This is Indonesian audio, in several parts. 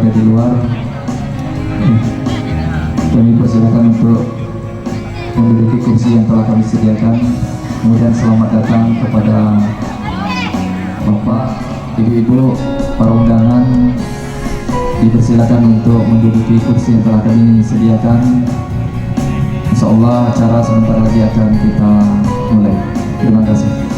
ada di luar, kami persilakan untuk menduduki kursi yang telah kami sediakan. Kemudian selamat datang kepada Bapak, Ibu-ibu, para undangan. Dipersilakan untuk menduduki kursi yang telah kami sediakan. Insya Allah acara sebentar lagi akan kita mulai. Terima kasih.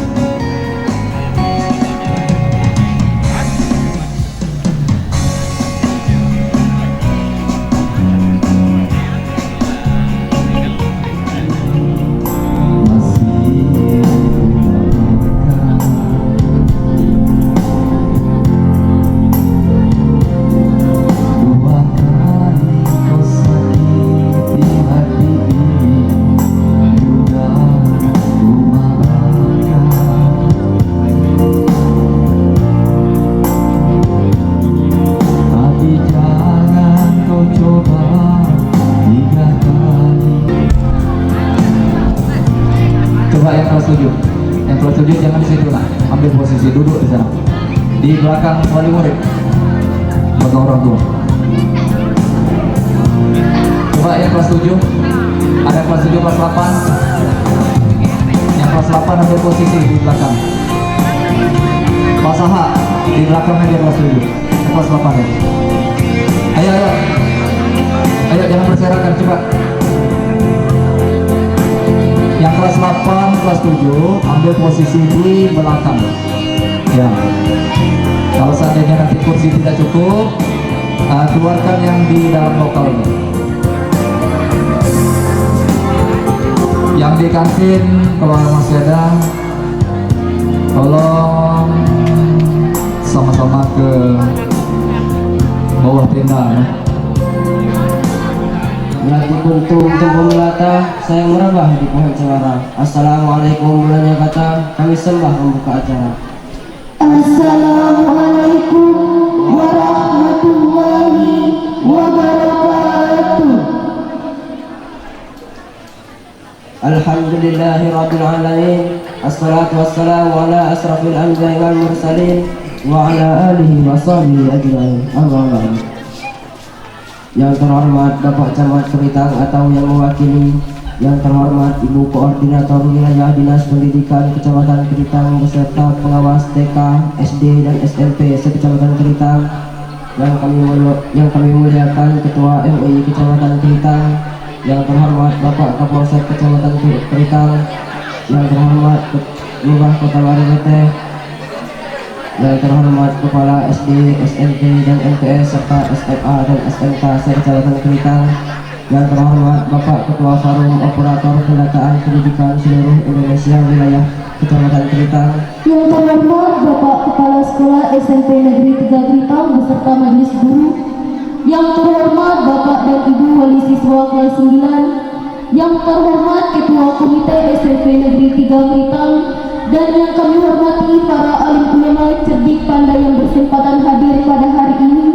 Coba yang telah setuju jangan di situ lah, ambil posisi duduk di sana, di belakang wali murid, belakang orang tua. Coba yang kelas 7, ada kelas 7, kelas 8, yang kelas 8 ambil posisi di belakang. Kelas H di belakang aja kelas 7, kelas 8 ya. Ayo jangan berserakan, coba. Yang kelas 8, kelas 7 ambil posisi di belakang ya. Kalau seandainya nanti kursi tidak cukup, keluarkan yang di dalam lokal ini. Yang di kantin kalau masih ada, tolong sama-sama ke bawah tenda ya. Melati kuntum tumbuh melata, saya merabah di pohon cemara. Assalamualaikum bulannya kata, kami sembah membuka acara. Assalamualaikum warahmatullahi wabarakatuh. Alhamdulillahi rabbil alamin. Assalatu wassalamu ala asrafil anbiya'i wal mursalin wa ala alihi wa sahbihi ajma'in. Allahumma. Yang terhormat Bapak Camat Keritang atau yang mewakili, yang terhormat Ibu Koordinator Wilayah Dinas Pendidikan Kecamatan Keritang beserta pengawas TK, SD dan SMP sekecamatan Keritang, yang kami muliakan Ketua MUI Kecamatan Keritang, yang terhormat Bapak Kapolsek Kecamatan Keritang, yang terhormat Lurah Kota Waringete, yang terhormat Kepala SD, SMP, dan MTS serta SMA dan SMK se-Kecamatan Keritang, yang terhormat Bapak Ketua Forum Operator Pendataan Pendidikan Seluruh Indonesia Wilayah Kecamatan Keritang, Yang terhormat Bapak Kepala Sekolah SMP Negeri 3 Keritang beserta Majelis Guru, yang terhormat Bapak dan Ibu Wali Siswa kelas 9, yang terhormat Ketua Komite SMP Negeri 3 Keritang, dan yang kami hormati para alim ulama cerdik pandai yang berkesempatan hadir pada hari ini.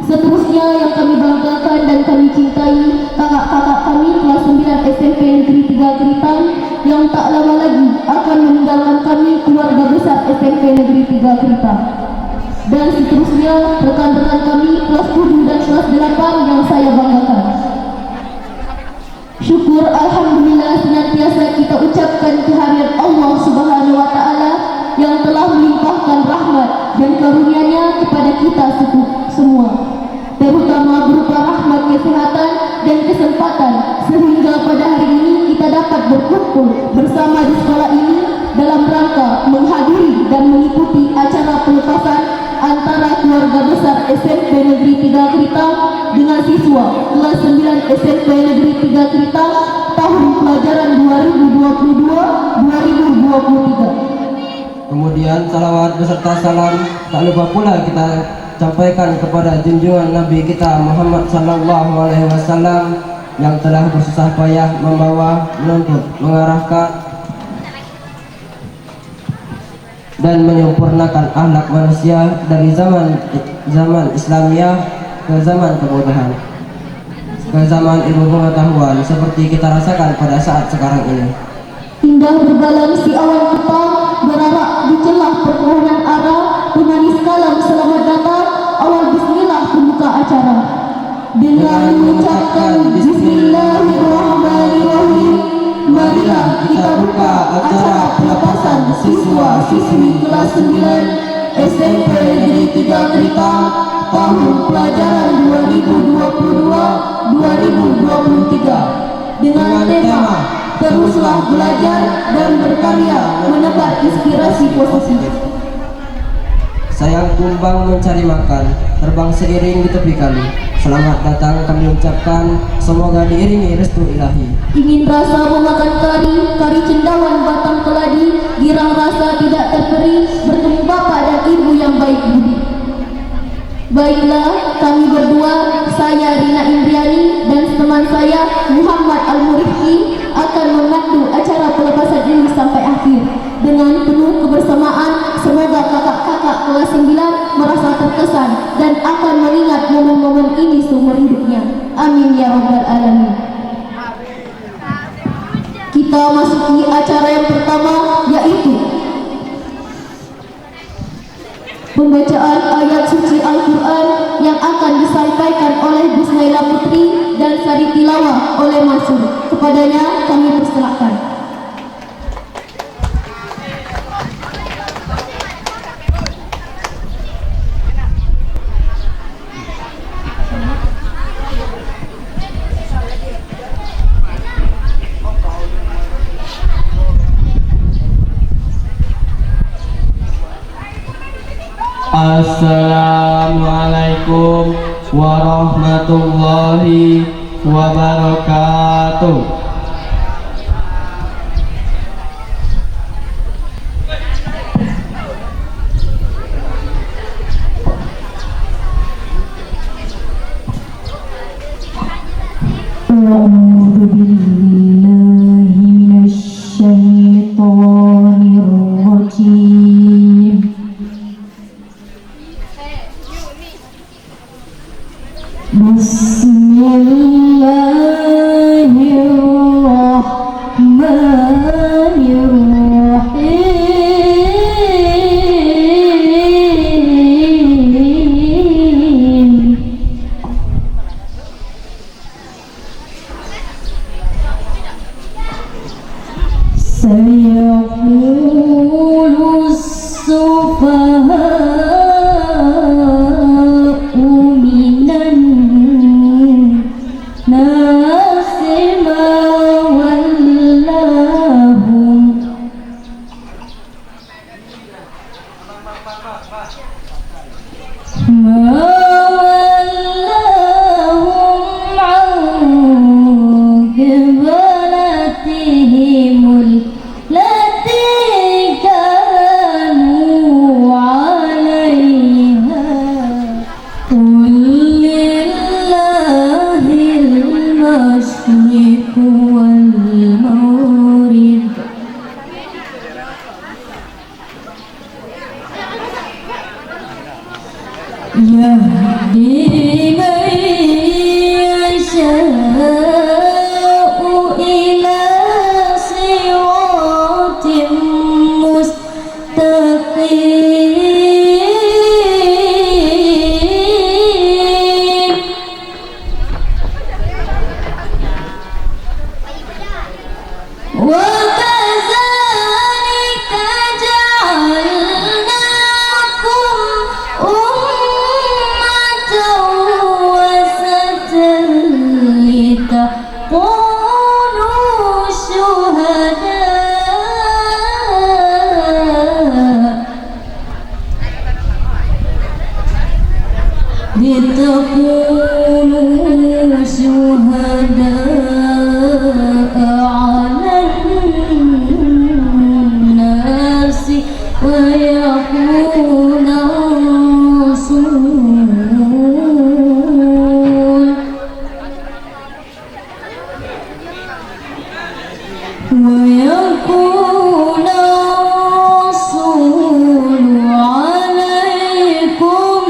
Seterusnya yang kami banggakan dan kami cintai kakak-kakak kami kelas 9 SMP Negeri 3 Keritang yang tak lama lagi akan meninggalkan kami keluarga besar SMP Negeri 3 Keritang. Dan seterusnya rekan-rekan kami kelas 7 dan kelas 8 yang saya banggakan. Syukur alhamdulillah senantiasa kita ucapkan kehadiran Allah Subhanahu wa taala yang telah melimpahkan rahmat dan karunia-Nya kepada kita semua, terutama berupa rahmat kesehatan dan kesempatan sehingga pada hari ini kita dapat berkumpul bersama di sekolah ini dalam rangka menghadiri dan mengikuti acara pelepasan antara keluarga besar SMP Negeri 3 Keritang dengan siswa kelas 9 SMP Negeri 3 Keritang tahun pelajaran 2022-2023. Kemudian salawat beserta salam tak lupa pula kita sampaikan kepada junjungan Nabi kita Muhammad sallallahu alaihi wasallam yang telah bersusah payah membawa, menuntut, mengarahkan dan menyempurnakan akhlak manusia dari zaman Islamiyah ke zaman kebodohan, ke zaman ilmu pengetahuan seperti kita rasakan pada saat sekarang ini. Indah berbalam si awan petang, berarak di celah perpohonan ara, pemanis kalam selamat datang, awal bismillah pembuka acara. dengan mengucapkan Bismillahirrahmanirrahim. Marilah kita buka acara pelepasan siswa-siswi kelas 9 SMP Negeri 3 Gritang tahun pelajaran 2022-2023 dengan tema teruslah belajar dan berkarya menebar inspirasi positif. Sayang kumbang mencari makan, terbang seiring di tepi kali. Selamat datang kami ucapkan, semoga diiringi restu ilahi. Ingin rasa memakan kari cendawan batang keladi, girang rasa tidak terperi, bertemu bapak dan ibu yang baik budi. Baiklah, kami berdua, saya Rina Indriani dan teman saya Muhammad Al-Murifki akan memandu acara pelepasan ini sampai akhir. Dengan penuh kebersamaan, semoga kakak-kakak kelas 9 merasa terkesan dan akan mengingat momen-momen ini seumur hidupnya. Amin ya rabbal alamin. Kita masuki acara yang pertama, yaitu pembacaan ayat suci Al-Quran yang akan disampaikan oleh Bisnaila Putri dan sari tilawah oleh Mansur. Kepadanya kami persilahkan. Assalamualaikum warahmatullahi wabarakatuh. A'udzu billahi minasy syaithanir rajim. Bismillahirrahmanirrahim. Sayaqulu as-sufaha'u minan nasi ma wallahum an qiblatihimul lati kanu 'alaiha. Qul lillahil masyriqu wal maghrib. Yahdi man yasha'u ila siratim mustaqim. Wa kadzalika ja'alnakum ummatan wasatan litakunu syuhada'a 'alan nasi wa yakuna rasul ويكون الرسول عليكم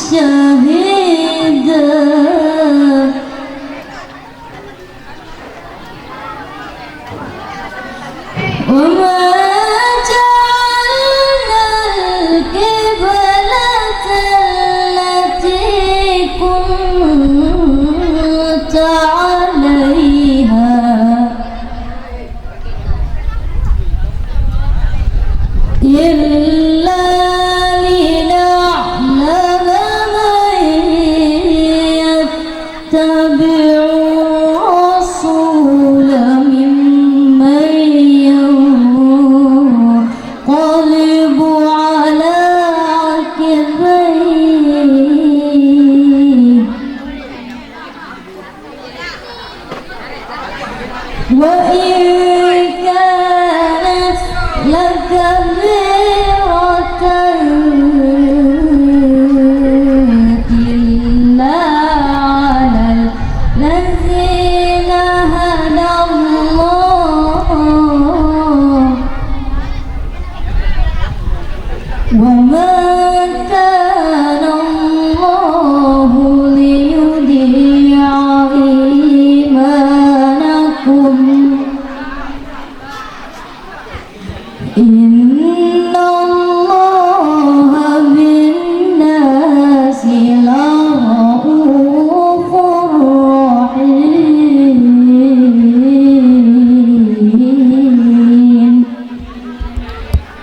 شهيدا وما جعلنا القبلة التي كنتم يتبعوا الرسول ممن ينقلب على عقبيه وإن كانت لكبيرة إلا على الذين هدى الله وما كان الله ليضيع إيمانكم إن الله بالناس لرؤوف رحيم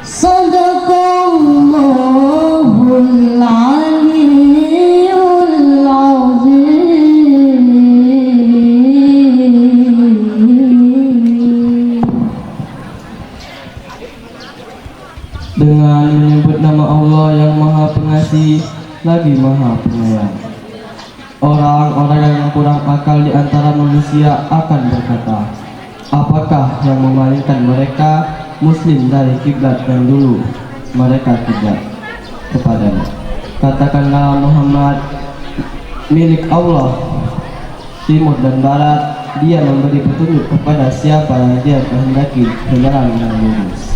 صدق الله العلي العظيم. Dengan menyebut nama Allah yang Maha Pengasih lagi Maha Penyayang, orang-orang yang kurang akal di antara manusia akan berkata, apakah yang memalingkan mereka muslim dari kiblat yang dulu mereka kiblat kepadanya? Katakanlah, Muhammad milik Allah timur dan barat. Dia memberi petunjuk kepada siapa yang dia kehendaki ke jalan yang lurus.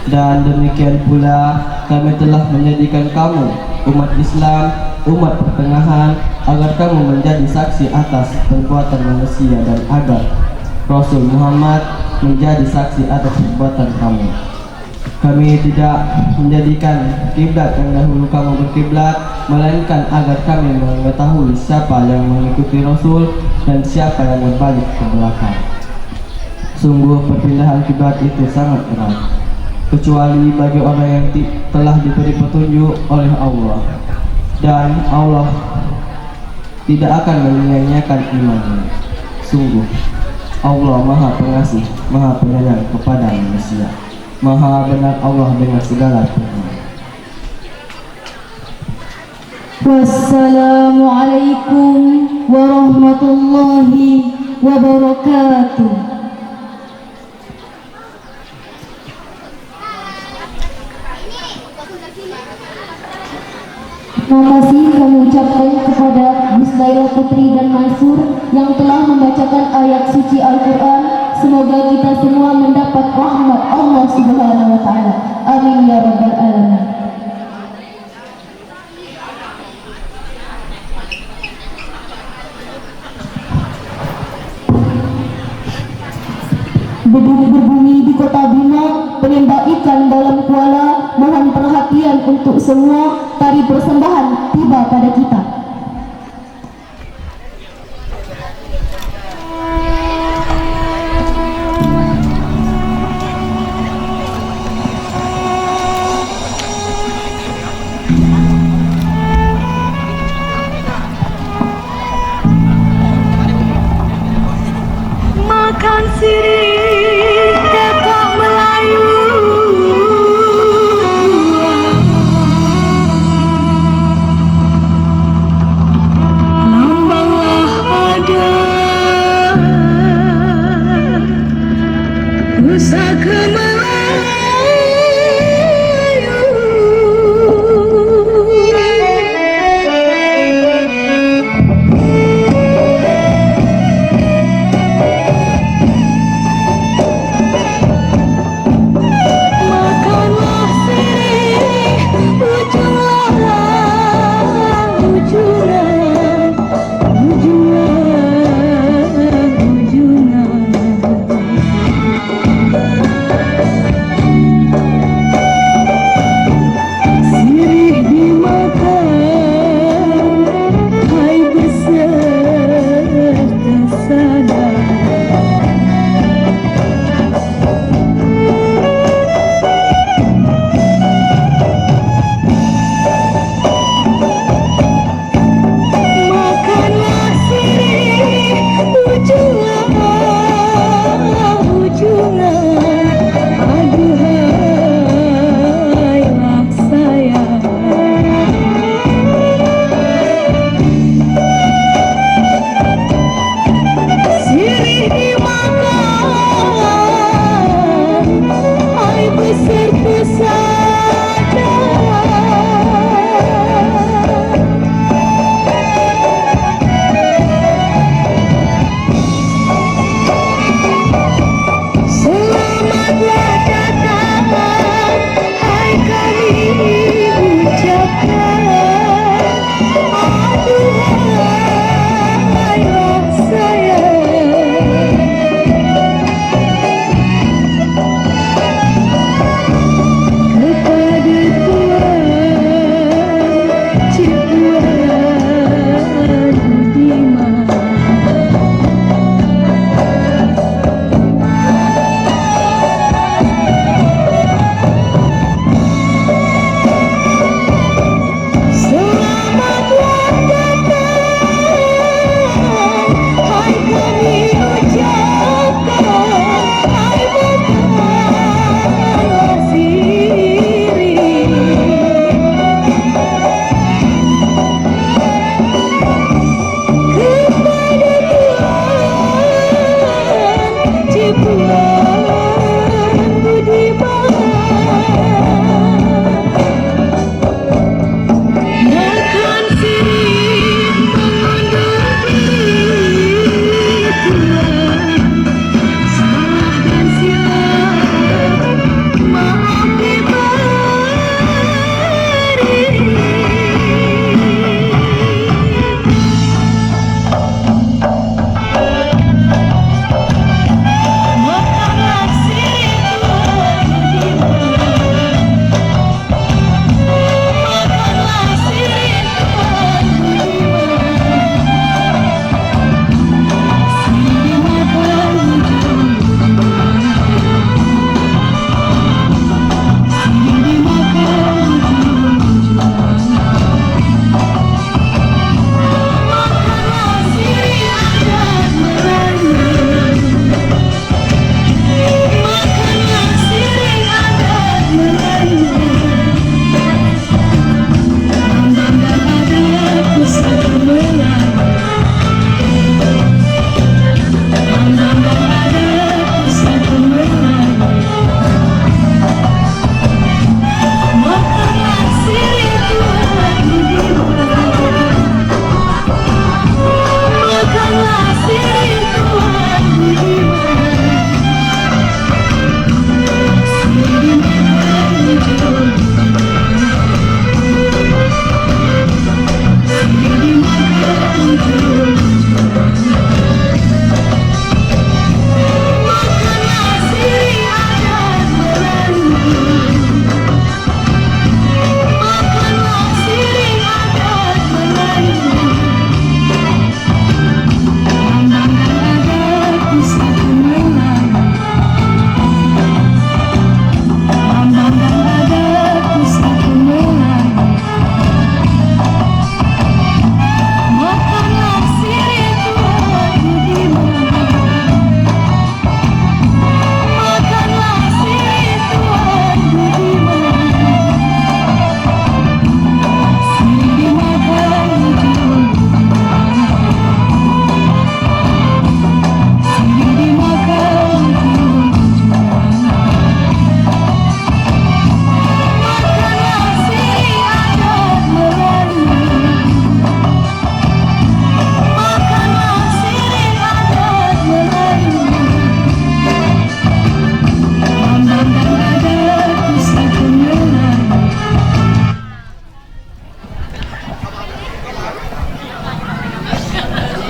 Dan demikian pula kami telah menjadikan kamu umat Islam, umat pertengahan, agar kamu menjadi saksi atas perbuatan manusia dan agar Rasul Muhammad menjadi saksi atas perbuatan kamu. Kami tidak menjadikan kiblat yang dahulu kamu berkiblat, melainkan agar kami mengetahui siapa yang mengikuti Rasul dan siapa yang berbalik ke belakang. Sungguh perpindahan kiblat itu sangat berat, kecuali bagi orang yang telah diberi petunjuk oleh Allah, dan Allah tidak akan menyia-nyiakan imannya. Sungguh Allah Maha Pengasih, Maha Penyayang kepada manusia. Maha benar Allah dengan segala firman. Wassalamualaikum warahmatullahi wabarakatuh. Terima kasih kami ucapkan kepada Bismillah Putri dan Mansur yang telah membacakan ayat suci Al-Quran. Semoga kita semua mendapat rahmat Allah Subhanahu wa Ta'ala. Amin ya Rabbal Alamin. Bedung berbunyi di kota Bima, penembak ikan dalam kuala. Mohon perhatian untuk semua. Tari persembahan tiba pada kita. Makan sirih tekok Melayu, lambanglah ada pusaka Melayu.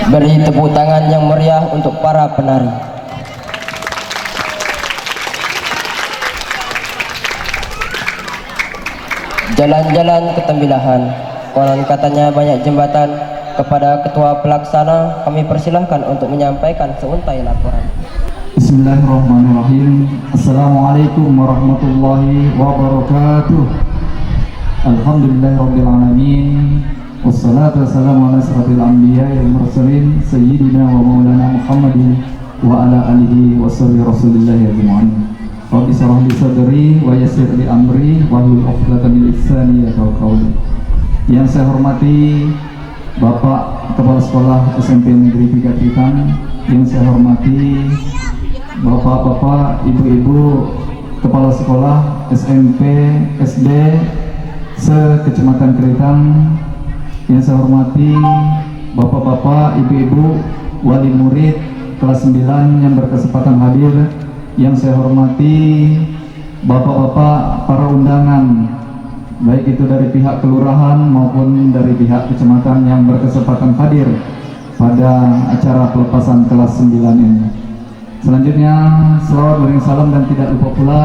Beri tepuk tangan yang meriah untuk para penari. Jalan-jalan ketembilahan, konon katanya banyak jembatan. Kepada ketua pelaksana kami persilahkan untuk menyampaikan seuntai laporan. Bismillahirrahmanirrahim. Assalamualaikum warahmatullahi wabarakatuh. Alhamdulillahirabbil alamin. Wassalatu wassalamu ala asyrafil anbiya'i wal mursalin sayyidina wa maulana Muhammadin wa ala alihi wa sahbihi rasulillahi ajma'in. Rabbi shrah li sadri wa yassir li amri wahlul 'uqdatam min lisani yafqahu qawli. Yang saya hormati Bapak Kepala Sekolah SMP Negeri 3 Tritang, yang saya hormati Bapak-bapak, ibu-ibu Kepala Sekolah SMP, SD se-Kecamatan Tritang, yang saya hormati Bapak-bapak, ibu-ibu wali murid kelas 9 yang berkesempatan hadir, yang saya hormati Bapak-bapak para undangan, baik itu dari pihak kelurahan maupun dari pihak kecamatan yang berkesempatan hadir pada acara pelepasan kelas 9 ini. Selanjutnya, selawat beriring salam dan tidak lupa pula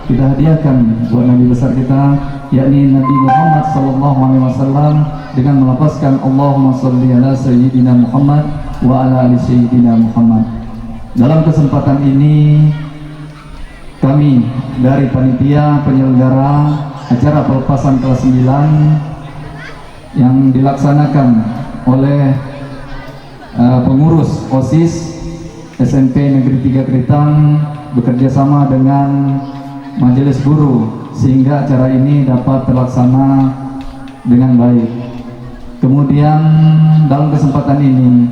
kita hadiahkan buat Nabi besar kita, yakni Nabi Muhammad SAW, dengan melafazkan Allahumma sholli ala sayyidina Muhammad wa ala ali sayyidina Muhammad. Dalam kesempatan ini, kami dari panitia penyelenggara acara pelepasan kelas 9 yang dilaksanakan oleh pengurus OSIS SMP Negeri 3 Tritang bekerja sama dengan Majelis Guru sehingga acara ini dapat terlaksana dengan baik. Kemudian dalam kesempatan ini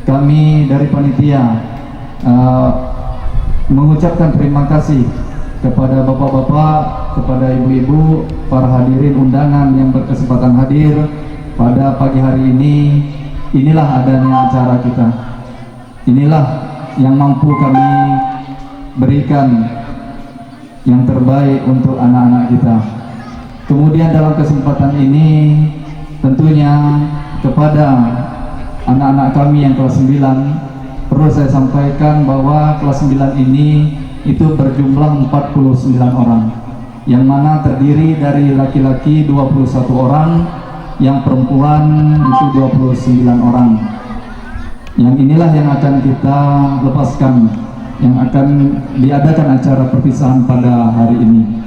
kami dari panitia mengucapkan terima kasih kepada bapak-bapak, kepada ibu-ibu, para hadirin undangan yang berkesempatan hadir pada pagi hari ini. Inilah adanya acara kita. Inilah yang mampu kami berikan yang terbaik untuk anak-anak kita. Kemudian dalam kesempatan ini tentunya kepada anak-anak kami yang kelas 9 perlu saya sampaikan bahwa kelas 9 ini itu berjumlah 49 orang, yang mana terdiri dari laki-laki 21 orang, yang perempuan itu 29 orang. Yang inilah yang akan kita lepaskan, yang akan diadakan acara perpisahan pada hari ini.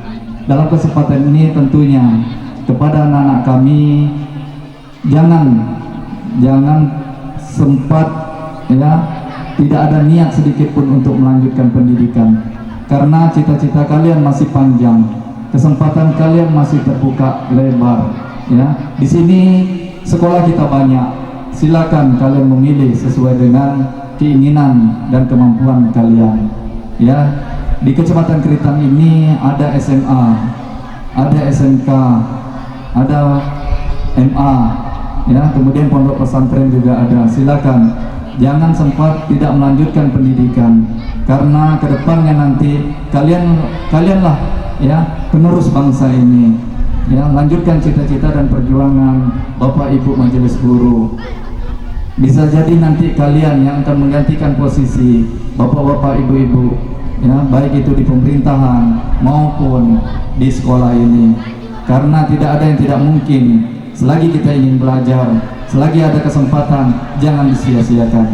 Dalam kesempatan ini tentunya kepada anak-anak kami, jangan sempat ya, tidak ada niat sedikit pun untuk melanjutkan pendidikan, karena cita-cita kalian masih panjang, kesempatan kalian masih terbuka lebar. Ya, di sini sekolah kita banyak. Silakan kalian memilih sesuai dengan keinginan dan kemampuan kalian. Ya, di Kecamatan Tritang ini ada SMA, ada SMK, ada MA, ya, kemudian pondok pesantren juga ada. Silakan, jangan sempat tidak melanjutkan pendidikan, karena kedepannya nanti kalianlah ya penerus bangsa ini. Ya, lanjutkan cita-cita dan perjuangan Bapak Ibu Majelis Guru. Bisa jadi nanti kalian yang akan menggantikan posisi Bapak-bapak, Ibu-ibu, ya, baik itu di pemerintahan maupun di sekolah ini. Karena tidak ada yang tidak mungkin. Selagi kita ingin belajar, selagi ada kesempatan, jangan disia-siakan.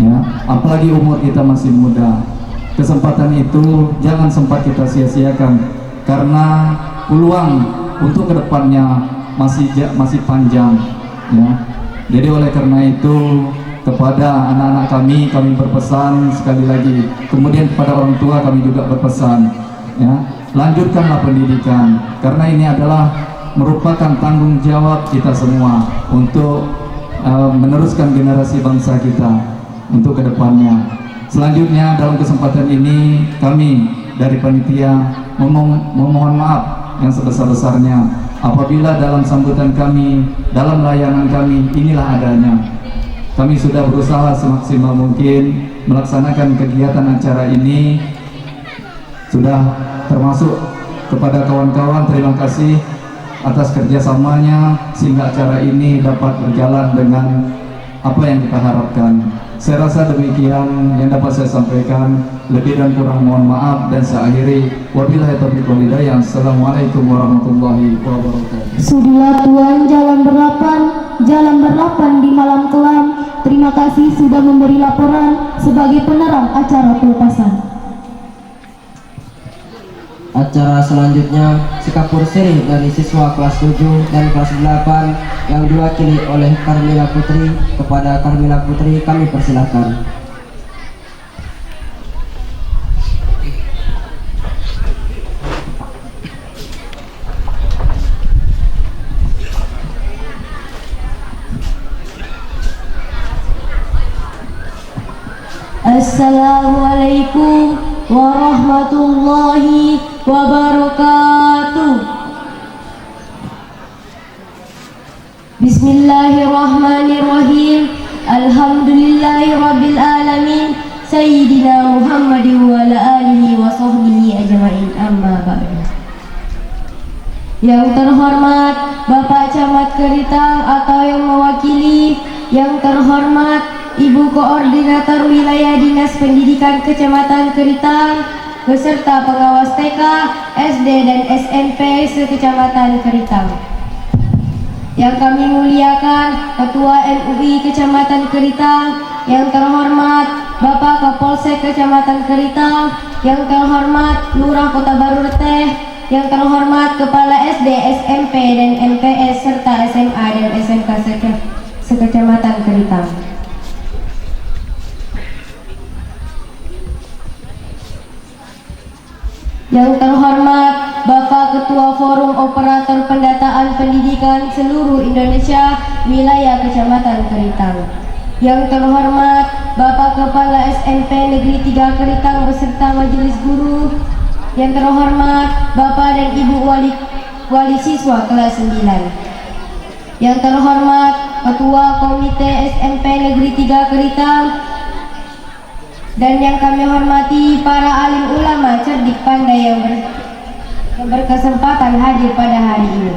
Ya, apalagi umur kita masih muda. Kesempatan itu jangan sempat kita sia-siakan, karena peluang untuk kedepannya masih panjang. Ya. Jadi oleh karena itu kepada anak-anak kami berpesan sekali lagi. Kemudian kepada orang tua kami juga berpesan, ya, lanjutkanlah pendidikan, karena ini adalah merupakan tanggung jawab kita semua untuk meneruskan generasi bangsa kita untuk kedepannya. Selanjutnya dalam kesempatan ini kami dari panitia memohon maaf yang sebesar-besarnya apabila dalam sambutan kami, dalam layanan kami inilah adanya. Kami sudah berusaha semaksimal mungkin melaksanakan kegiatan acara ini. Sudah termasuk kepada kawan-kawan, terima kasih atas kerjasamanya sehingga acara ini dapat berjalan dengan apa yang kita harapkan. Saya rasa demikian yang dapat saya sampaikan. Lebih dan kurang mohon maaf, dan saya akhiri wabillahi taufiq wal hidayah. Assalamualaikum warahmatullahi wabarakatuh. Sudilah Tuan jalan berlapan di malam kelam. Terima kasih sudah memberi laporan sebagai penerang acara pelepasan. Acara selanjutnya sikapur seri dari siswa kelas 7 dan kelas 8 yang diwakili oleh Karmila Putri. Kepada Karmila Putri kami persilahkan. Assalamualaikum warahmatullahi wabarakatuh. Bismillahirrahmanirrahim. Alhamdulillahi rabbil alamin. Sayyidina Muhammadin wa ala alihi wa sahbihi ajma'in, amma ba'du. Yang terhormat Bapak Camat Keritang atau yang mewakili, yang terhormat Ibu Koordinator Wilayah Dinas Pendidikan Kecamatan Keritang beserta pengawas TK, SD dan SMP se-Kecamatan Keritang. Yang kami muliakan Ketua MUI Kecamatan Keritang, yang terhormat Bapak Kapolsek Kecamatan Keritang, yang terhormat Lurah Kota Baru Reteh, yang terhormat Kepala SD, SMP dan MTS serta SMA dan SMK se-Kecamatan Keritang. Yang terhormat Bapak Ketua Forum Operator Pendataan Pendidikan Seluruh Indonesia Wilayah Kecamatan Keritang. Yang terhormat Bapak Kepala SMP Negeri 3 Keritang beserta Majelis Guru. Yang terhormat Bapak dan Ibu Wali Siswa kelas 9. Yang terhormat Ketua Komite SMP Negeri 3 Keritang. Dan yang kami hormati para alim ulama cerdik pandai yang berkesempatan hadir pada hari ini.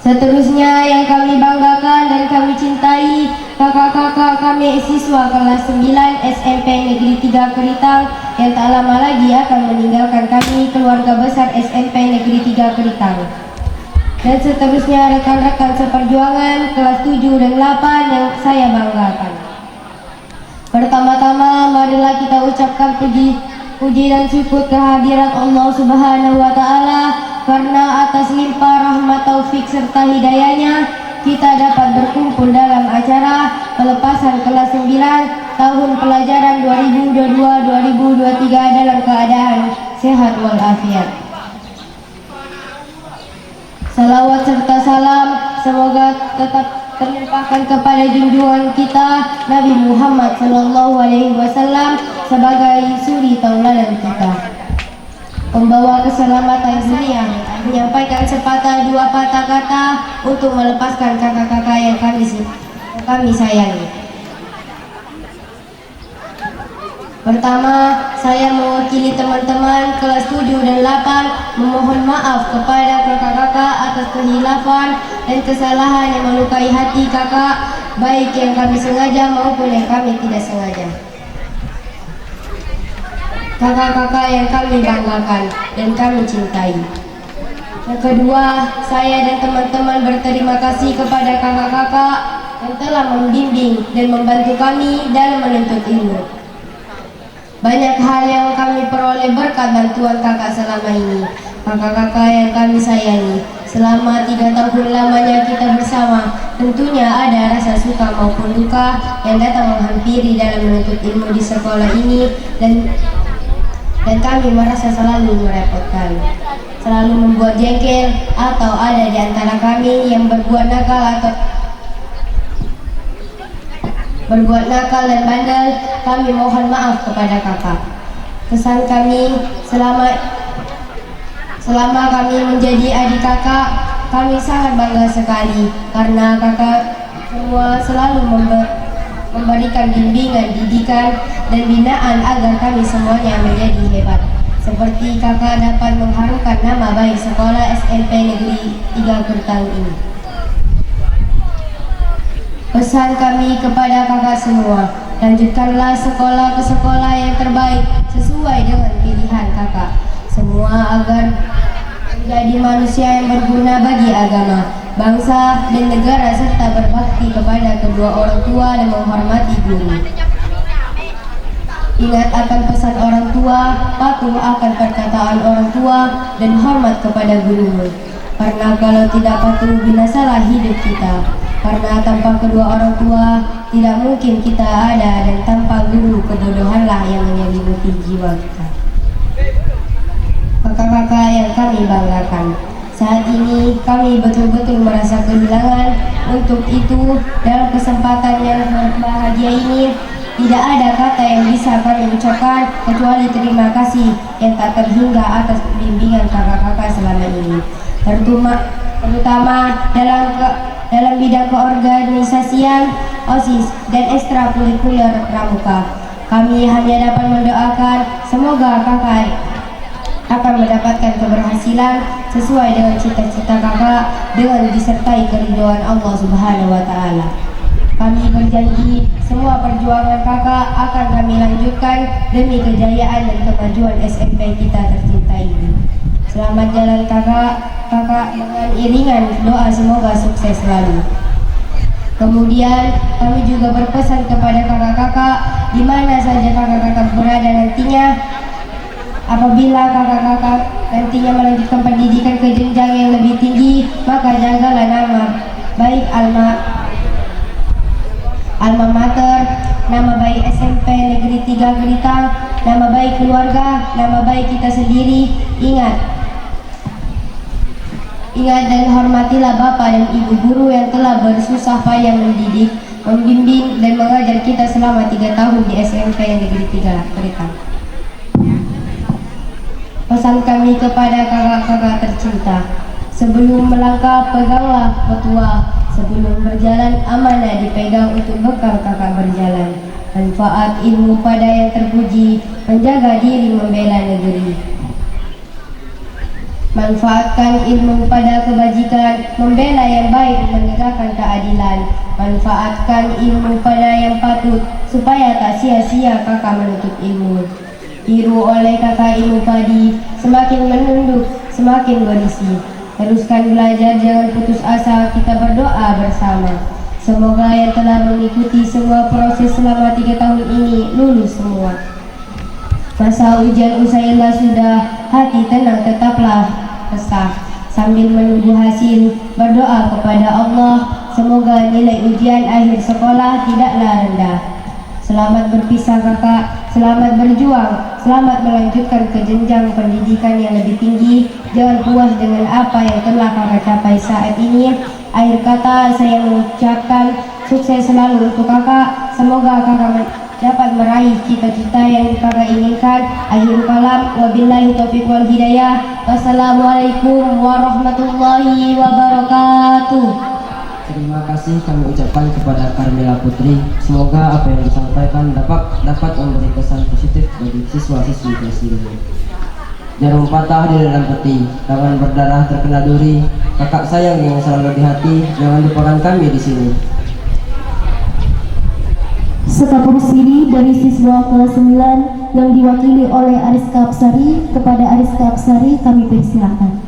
Seterusnya yang kami banggakan dan kami cintai, kakak-kakak kami siswa kelas 9 SMP Negeri 3 Keritang yang tak lama lagi akan meninggalkan kami, keluarga besar SMP Negeri 3 Keritang. Dan seterusnya rekan-rekan seperjuangan kelas 7 dan 8 yang saya banggakan. Pertama-tama marilah kita ucapkan puji dan syukur kehadirat Allah Subhanahu wa Ta'ala, karena atas limpah rahmat taufik serta hidayahnya kita dapat berkumpul dalam acara pelepasan kelas 9 tahun pelajaran 2022-2023 dalam keadaan sehat walafiat. Salawat serta salam semoga tetap terlimpahkan kepada junjungan kita Nabi Muhammad SAW sebagai suri tauladan kita, pembawa keselamatan dunia, menyampaikan sepatah dua patah kata untuk melepaskan kakak-kakak yang kami sayangi. Pertama, saya mewakili teman-teman kelas 7 dan 8 memohon maaf kepada kakak-kakak atas kehilafan dan kesalahan yang melukai hati kakak, baik yang kami sengaja maupun yang kami tidak sengaja. Kakak-kakak yang kami banggakan dan kami cintai. Yang kedua, saya dan teman-teman berterima kasih kepada kakak-kakak yang telah membimbing dan membantu kami dalam menuntut ilmu. Banyak hal yang kami peroleh berkat bantuan kakak selama ini. Kakak-kakak yang kami sayangi, selama 3 tahun lamanya kita bersama, tentunya ada rasa suka maupun duka yang datang menghampiri dalam menuntut ilmu di sekolah ini, dan kami merasa selalu merepotkan, selalu membuat jengkel, atau ada di antara kami yang berbuat nakal dan bandel. Kami mohon maaf kepada kakak. Kesan kami selama kami menjadi adik kakak, kami sangat bangga sekali karena kakak semua selalu memberikan bimbingan, didikan, dan binaan agar kami semuanya menjadi hebat. Seperti kakak dapat mengharumkan nama baik sekolah SMP Negeri 3 Keritang ini. Pesan kami kepada kakak semua, lanjutkanlah sekolah ke sekolah yang terbaik sesuai dengan pilihan kakak semua agar menjadi manusia yang berguna bagi agama, bangsa, dan negara serta berbakti kepada kedua orang tua dan menghormati guru. Ingat akan pesan orang tua, patuh akan perkataan orang tua, dan hormat kepada guru. Karena kalau tidak patuh binasalah hidup kita. Karena tanpa kedua orang tua tidak mungkin kita ada, dan tanpa guru kebodohanlah yang menyelimuti jiwa kita. Kakak-kakak yang kami banggakan, saat ini kami betul-betul merasa kehilangan. Untuk itu, dalam kesempatan yang bahagia ini, tidak ada kata yang bisa kami ucapkan kecuali terima kasih yang tak terhingga atas bimbingan kakak-kakak selama ini, terutama dalam bidang keorganisasian, OSIS, dan ekstrakurikuler pramuka. Kami hanya dapat mendoakan semoga kakak akan mendapatkan keberhasilan sesuai dengan cita-cita kakak dengan disertai keridhaan Allah Subhanahu wa Ta'ala. Kami berjanji semua perjuangan kakak akan kami lanjutkan demi kejayaan dan kemajuan SMP kita tercinta ini. Selamat jalan kakak dengan iringan doa semoga sukses selalu. Kemudian kami juga berpesan kepada kakak-kakak di mana saja kakak-kakak berada nantinya, apabila kakak-kakak nantinya melanjutkan pendidikan ke jenjang yang lebih tinggi, maka jagalah nama baik alma mater, nama baik SMP Negeri 3 Geritang, nama baik keluarga, nama baik kita sendiri. Ingat dan hormatilah Bapak dan Ibu guru yang telah bersusah payah mendidik, membimbing, dan mengajar kita selama 3 tahun di SMP Negeri 3 Geritang. Pesan kami kepada kakak-kakak tercinta, sebelum melangkah peganglah petua, sebelum berjalan amanah dipegang untuk bekal kakak berjalan. Manfaat ilmu pada yang terpuji, menjaga diri membela negeri. Manfaatkan ilmu pada kebajikan, membela yang baik, menegakkan keadilan. Manfaatkan ilmu pada yang patut, supaya tak sia-sia kakak menuntut ilmu. Tiru oleh kakak ilmu padi, semakin menunduk, semakin berisi. Teruskan belajar, jangan putus asa, kita berdoa bersama. Semoga yang telah mengikuti semua proses selama 3 tahun ini lulus semua. Masa ujian usailah sudah, hati tenang tetaplah resah. Sambil menunggu hasil, berdoa kepada Allah, semoga nilai ujian akhir sekolah tidaklah rendah. Selamat berpisah kakak, selamat berjuang, selamat melanjutkan ke jenjang pendidikan yang lebih tinggi. Jangan puas dengan apa yang telah kakak capai saat ini. Akhir kata saya mengucapkan sukses selalu untuk kakak. Semoga kakak dapat meraih cita-cita yang kakak inginkan. Akhir kalam, wabillahi taufiq wal hidayah. Wassalamualaikum warahmatullahi wabarakatuh. Terima kasih kami ucapkan kepada Carmela Putri. Semoga apa yang disampaikan dapat memberi kesan positif bagi siswa-siswi kelas ini. Jarum patah di dalam peti, tangan berdarah terkena duri. Kakak sayang yang selalu di hati, jangan lupakan kami di sini. Sekapur siri dari siswa kelas 9 yang diwakili oleh Ariska Absari, kepada Ariska Absari kami persilakan.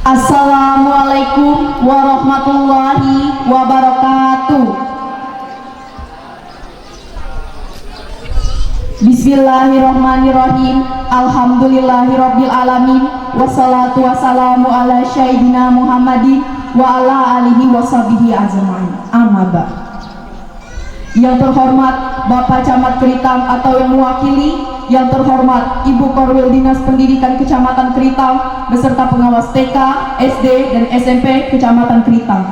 Assalamualaikum warahmatullahi wabarakatuh. Bismillahirrahmanirrahim. Alhamdulillahirabbil alamin. Wassalatu wassalamu ala sayyidina Muhammadin wa ala alihi washabihi ajmain. Amma ba'd. Yang terhormat Bapak Camat Keritang atau yang mewakili, yang terhormat Ibu Korwil Dinas Pendidikan Kecamatan Keritang beserta pengawas TK, SD, dan SMP Kecamatan Keritang.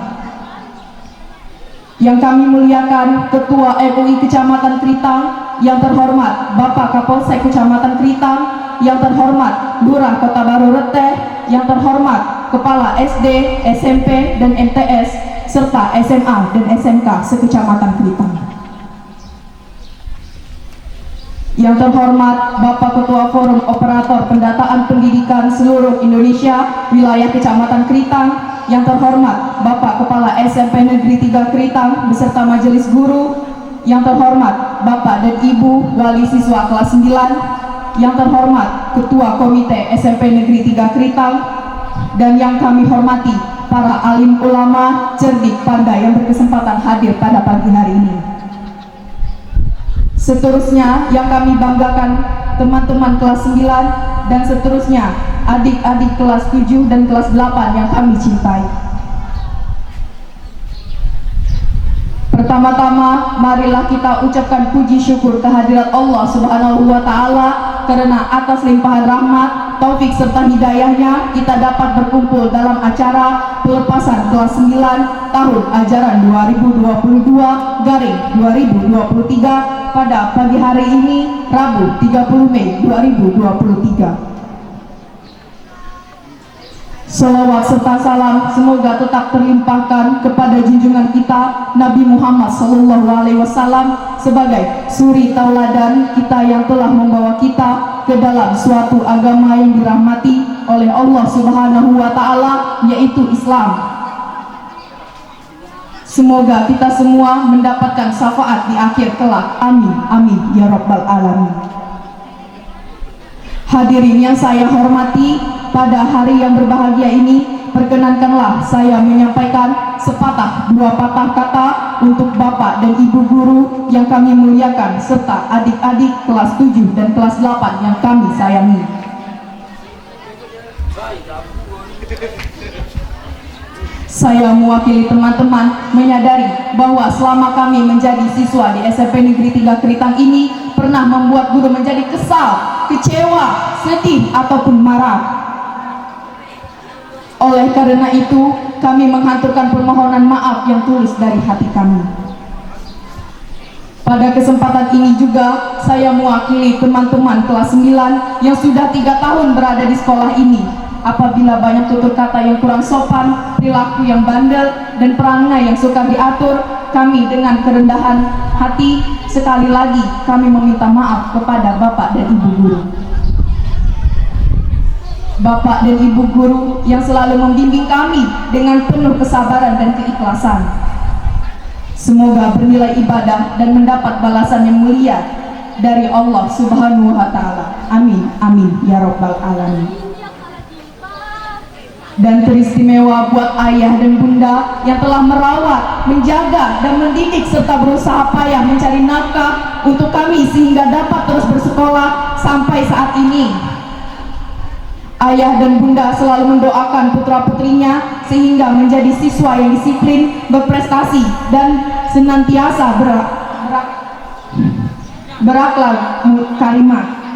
Yang kami muliakan Ketua MUI Kecamatan Keritang, yang terhormat Bapak Kapolsek Kecamatan Keritang, yang terhormat Lurah Kota Baru Reteh, yang terhormat Kepala SD, SMP, dan MTS, serta SMA dan SMK sekecamatan Keritang. yang terhormat Bapak Ketua Forum Operator Pendataan Pendidikan Seluruh Indonesia Wilayah Kecamatan Keritang, yang terhormat Bapak Kepala SMP Negeri 3 Keritang beserta Majelis Guru, yang terhormat Bapak dan Ibu Wali Siswa kelas 9, yang terhormat Ketua Komite SMP Negeri 3 Keritang, dan yang kami hormati para alim ulama cerdik pandai yang berkesempatan hadir pada pagi hari ini. Seterusnya yang kami banggakan teman-teman kelas 9 dan seterusnya adik-adik kelas 7 dan kelas 8 yang kami cintai. Pertama-tama marilah kita ucapkan puji syukur kehadirat Allah Subhanahu wa taala karena atas limpahan rahmat, taufik serta hidayahnya kita dapat berkumpul dalam acara pelepasan kelas 9 tahun ajaran 2022/2023 pada pagi hari ini, Rabu 30 Mei 2023. Salawat serta salam semoga tetap terlimpahkan kepada junjungan kita Nabi Muhammad SAW sebagai suri tauladan kita yang telah membawa kita ke dalam suatu agama yang dirahmati oleh Allah Subhanahu wa taala, yaitu Islam. Semoga kita semua mendapatkan syafaat di akhir kelak. Amin, amin, ya rabbal alamin. Hadirin yang saya hormati, pada hari yang berbahagia ini, perkenankanlah saya menyampaikan sepatah dua patah kata untuk Bapak dan Ibu guru yang kami muliakan serta adik-adik kelas 7 dan kelas 8 yang kami sayangi. Saya mewakili teman-teman menyadari bahwa selama kami menjadi siswa di SMP Negeri 3 Keritang ini pernah membuat guru menjadi kesal, kecewa, sedih, ataupun marah. Oleh karena itu, kami menghaturkan permohonan maaf yang tulus dari hati kami. Pada kesempatan ini juga, saya mewakili teman-teman kelas 9 yang sudah 3 tahun berada di sekolah ini. Apabila banyak tutur kata yang kurang sopan, perilaku yang bandel, dan perangai yang suka diatur, kami dengan kerendahan hati sekali lagi kami meminta maaf kepada Bapak dan Ibu guru. Bapak dan Ibu guru yang selalu membimbing kami dengan penuh kesabaran dan keikhlasan. Semoga bernilai ibadah dan mendapat balasan yang mulia dari Allah Subhanahu wa taala. Amin, amin, ya rabbal alamin. Dan teristimewa buat ayah dan bunda yang telah merawat, menjaga, dan mendidik serta berusaha payah mencari nafkah untuk kami sehingga dapat terus bersekolah sampai saat ini. Ayah dan bunda selalu mendoakan putra-putrinya sehingga menjadi siswa yang disiplin, berprestasi, dan senantiasa berakhlak karimah.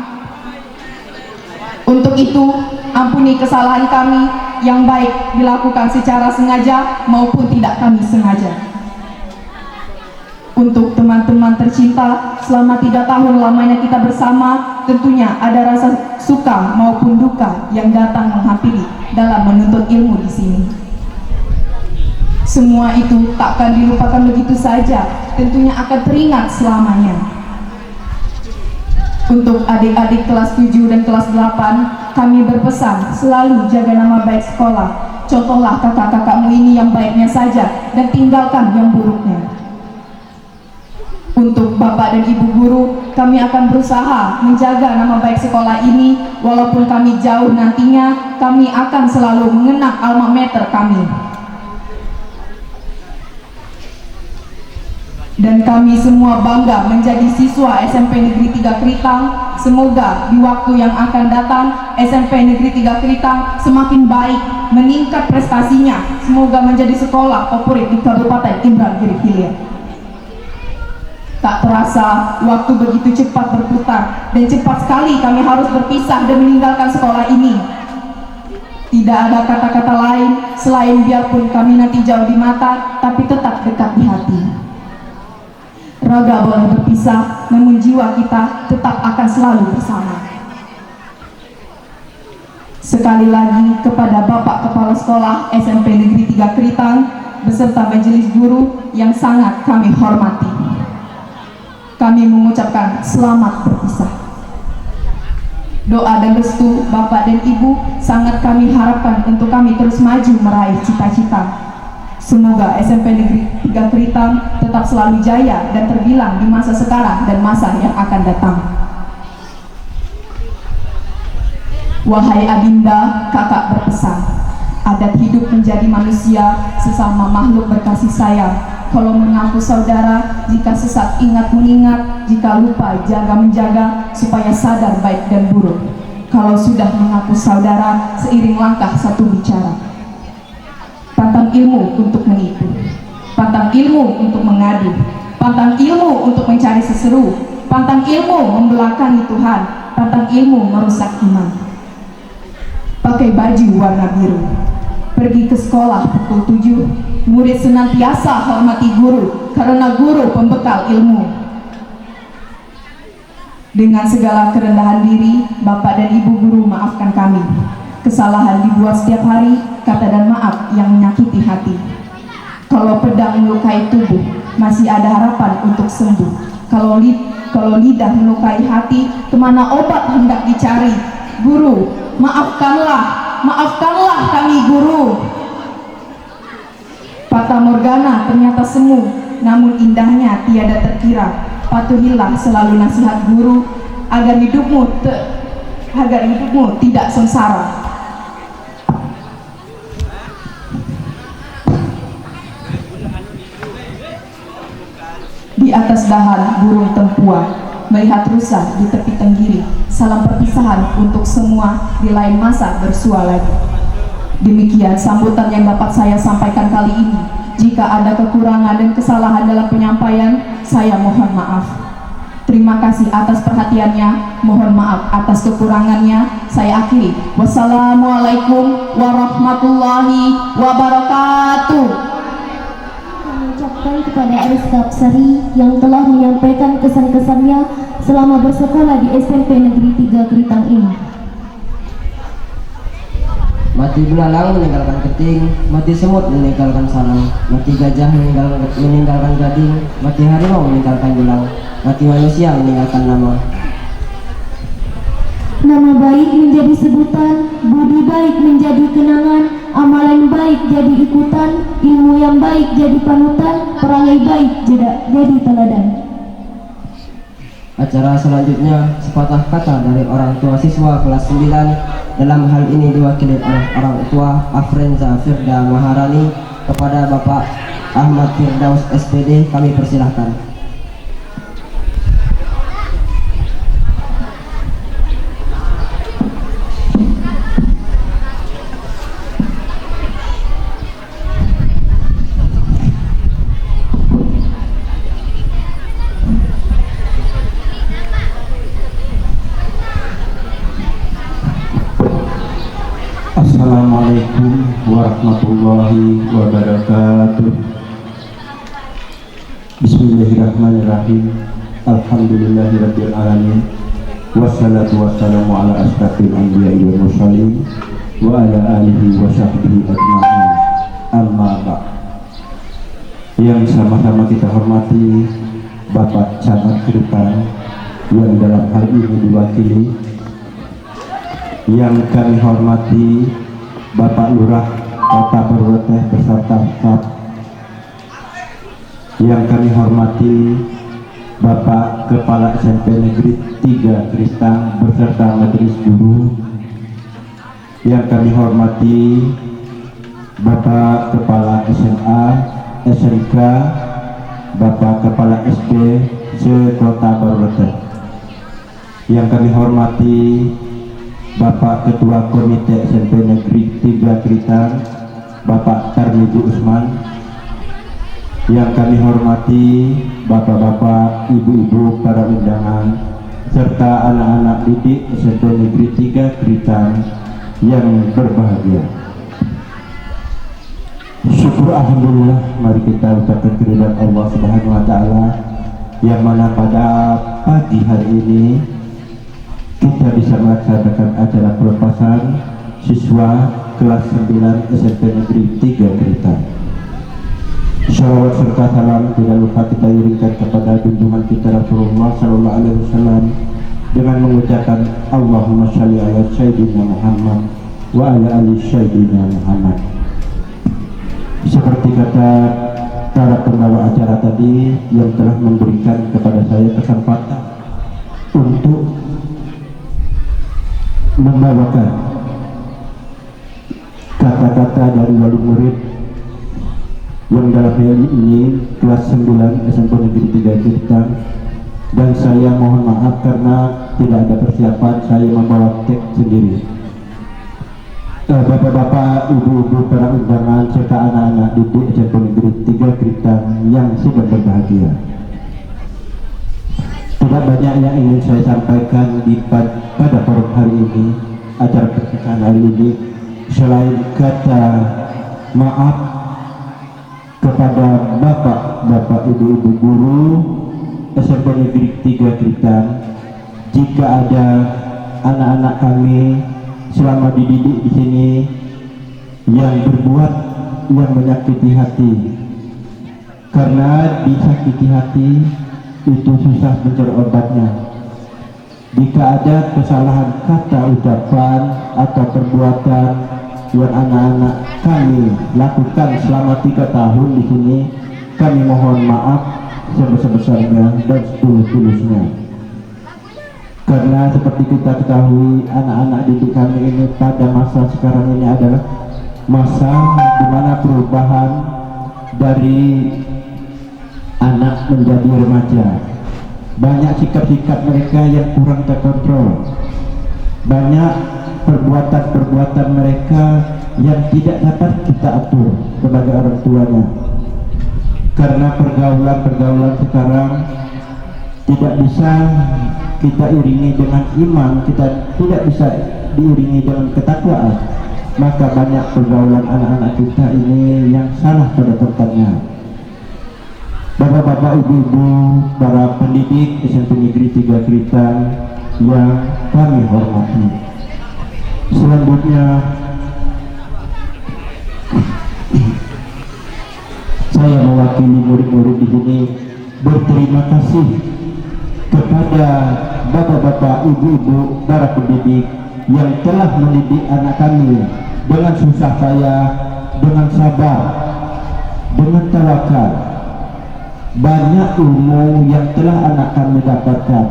Untuk itu, ampuni kesalahan kami yang baik dilakukan secara sengaja maupun tidak kami sengaja. Untuk teman-teman tercinta, selama 3 tahun lamanya kita bersama, tentunya ada rasa suka maupun duka yang datang menghampiri dalam menuntut ilmu di sini. Semua itu tak akan dilupakan begitu saja, tentunya akan teringat selamanya. Untuk adik-adik kelas 7 dan kelas 8, kami berpesan selalu jaga nama baik sekolah. Contohlah kakak-kakakmu ini yang baiknya saja dan tinggalkan yang buruknya. Untuk Bapak dan Ibu guru, kami akan berusaha menjaga nama baik sekolah ini. Walaupun kami jauh nantinya, kami akan selalu mengenang alma mater kami. Dan kami semua bangga menjadi siswa SMP Negeri 3 Keritang. Semoga di waktu yang akan datang SMP Negeri 3 Keritang semakin baik, meningkat prestasinya. Semoga menjadi sekolah favorit di Kabupaten Indragiri Hilir. Tak terasa waktu begitu cepat berputar dan cepat sekali kami harus berpisah dan meninggalkan sekolah ini. Tidak ada kata-kata lain selain biarpun kami nanti jauh di mata, tapi tetap dekat di hati. Raga boleh berpisah, namun jiwa kita tetap akan selalu bersama. Sekali lagi kepada Bapak Kepala Sekolah SMP Negeri 3 Keritang beserta majelis guru yang sangat kami hormati. kami mengucapkan selamat berpisah. Doa dan restu Bapak dan Ibu sangat kami harapkan untuk kami terus maju meraih cita-cita. Semoga SMP Negeri 3 Kritam tetap selalu jaya dan terbilang di masa sekarang dan masa yang akan datang. Wahai Adinda, kakak berpesan, adat hidup menjadi manusia, sesama makhluk berkasih sayang. Kalau mengaku saudara, jika sesat ingat mengingat, jika lupa jaga menjaga, supaya sadar baik dan buruk. Kalau sudah mengaku saudara, seiring langkah satu bicara. Pantang ilmu untuk menipu, pantang ilmu untuk mengadu, pantang ilmu untuk mencari seseru, pantang ilmu membelakangi Tuhan, pantang ilmu merusak iman. Pakai baju warna biru, pergi ke sekolah pukul 7, murid senantiasa hormati guru, karena guru pembekal ilmu. Dengan segala kerendahan diri, Bapak dan Ibu guru maafkan kami. Kesalahan dibuat setiap hari, kata dan maaf yang menyakiti hati. Kalau pedang melukai tubuh, masih ada harapan untuk sembuh. Kalau lidah melukai hati, kemana obat hendak dicari? Guru, maafkanlah kami guru. Fata Morgana ternyata semu, namun indahnya tiada terkira. Patuhilah selalu nasihat guru, agar hidupmu tidak sengsara. Di atas dahan burung tempua, melihat rusa di tepi tenggiri. Salam perpisahan untuk semua, di lain masa bersua lagi. Demikian sambutan yang dapat saya sampaikan kali ini. Jika ada kekurangan dan kesalahan dalam penyampaian, saya mohon maaf. Terima kasih atas perhatiannya, mohon maaf atas kekurangannya. Saya akhiri. Wassalamualaikum warahmatullahi wabarakatuh. Kami ucapkan kepada Aris Kapsari yang telah menyampaikan kesan-kesannya selama bersekolah di SMP Negeri 3 Kritam ini. Mati belalang meninggalkan keting, mati semut meninggalkan sarang, mati gajah meninggalkan gading, mati harimau meninggalkan belang, mati manusia meninggalkan nama. Nama baik menjadi sebutan, budi baik menjadi kenangan, amalan baik jadi ikutan, ilmu yang baik jadi panutan, perangai baik jadi teladan. Acara selanjutnya sepatah kata dari orang tua siswa kelas 9. Dalam hal ini diwakili oleh orang tua Afrenza Firda Maharani. Kepada Bapak Ahmad Firdaus SPD kami persilahkan. Assalamualaikum warahmatullahi wabarakatuh. Bismillahirrahmanirrahim. Alhamdulillahirabbil alamin. Wassalatu wassalamu ala asyrafil anbiya'i wal mursalin wa ala alihi wa sahbihi ajma'in. Amma ba'd. Yang sama-sama kita hormati Bapak Camat Kritam yang dalam hal ini diwakili, yang kami hormati Bapak Lurah Kota Berweteh beserta staf, yang kami hormati Bapak Kepala SMP Negeri 3 Kritam beserta majelis guru, yang kami hormati Bapak Kepala SMA, SMK, Bapak Kepala SD se-Kota Berweteh, yang kami hormati Bapak Ketua Komite SMP Negeri 3 Kritam, Bapak Tarmizi Usman, yang kami hormati Bapak-bapak, Ibu-ibu, para undangan, serta anak-anak didik SMP Negeri 3 Kritam yang berbahagia. Syukur alhamdulillah, mari kita ucapkan kehadirat Allah Subhanahu wa taala, yang mana pada pagi hari ini kita bisa melaksanakan acara pelepasan siswa kelas 9 SMP Negeri 3 Kritam. Shalawat serta salam tidak lupa kita iringkan kepada junjungan kita Rasulullah Sallallahu Alaihi Wasallam dengan mengucapkan Allahumma sholli ala Sayyidina Muhammad wa ala ali Sayyidina Muhammad. Seperti kata para pembawa acara tadi yang telah memberikan kepada saya kesempatan untuk membawakan kata-kata dari wali murid yang dalam hal ini kelas 9 SMP Negeri 3 Girtang, dan saya mohon maaf karena tidak ada persiapan, saya membawa teks sendiri. Bapak-bapak, ibu-ibu, para undangan serta anak-anak didik SMP Negeri 3 Girtang yang sudah berbahagia. Tidak banyak yang ingin saya sampaikan pada forum hari ini, acara pernikahan hari ini, selain kata maaf kepada bapak-bapak, ibu-ibu guru SMP Negeri 3 Girtang. Jika ada anak-anak kami selama dididik di sini yang berbuat yang menyakiti hati, karena disakiti hati itu susah mencari obatnya. Jika ada kesalahan kata, ucapan atau perbuatan yang anak-anak kami lakukan selama 3 tahun di sini, kami mohon maaf sebesar-besarnya dan setulus-tulusnya. Karena seperti kita ketahui, anak-anak didik kami ini pada masa sekarang ini adalah masa di mana perubahan dari anak menjadi remaja. Banyak sikap-sikap mereka yang kurang terkontrol, banyak perbuatan-perbuatan mereka yang tidak dapat kita atur sebagai orang tuanya. Karena pergaulan-pergaulan sekarang tidak bisa kita iringi dengan iman, kita tidak bisa diiringi dengan ketakwaan, maka banyak pergaulan anak-anak kita ini yang salah pada tempatnya. Bapak-bapak, ibu-ibu, para pendidik SMP Negeri 3 Girtang yang kami hormati, selanjutnya saya mewakili murid-murid di sini berterima kasih kepada bapak-bapak, ibu-ibu, para pendidik yang telah mendidik anak kami dengan susah payah, dengan sabar, dengan tawakal. Banyak ilmu yang telah anak kami dapatkan,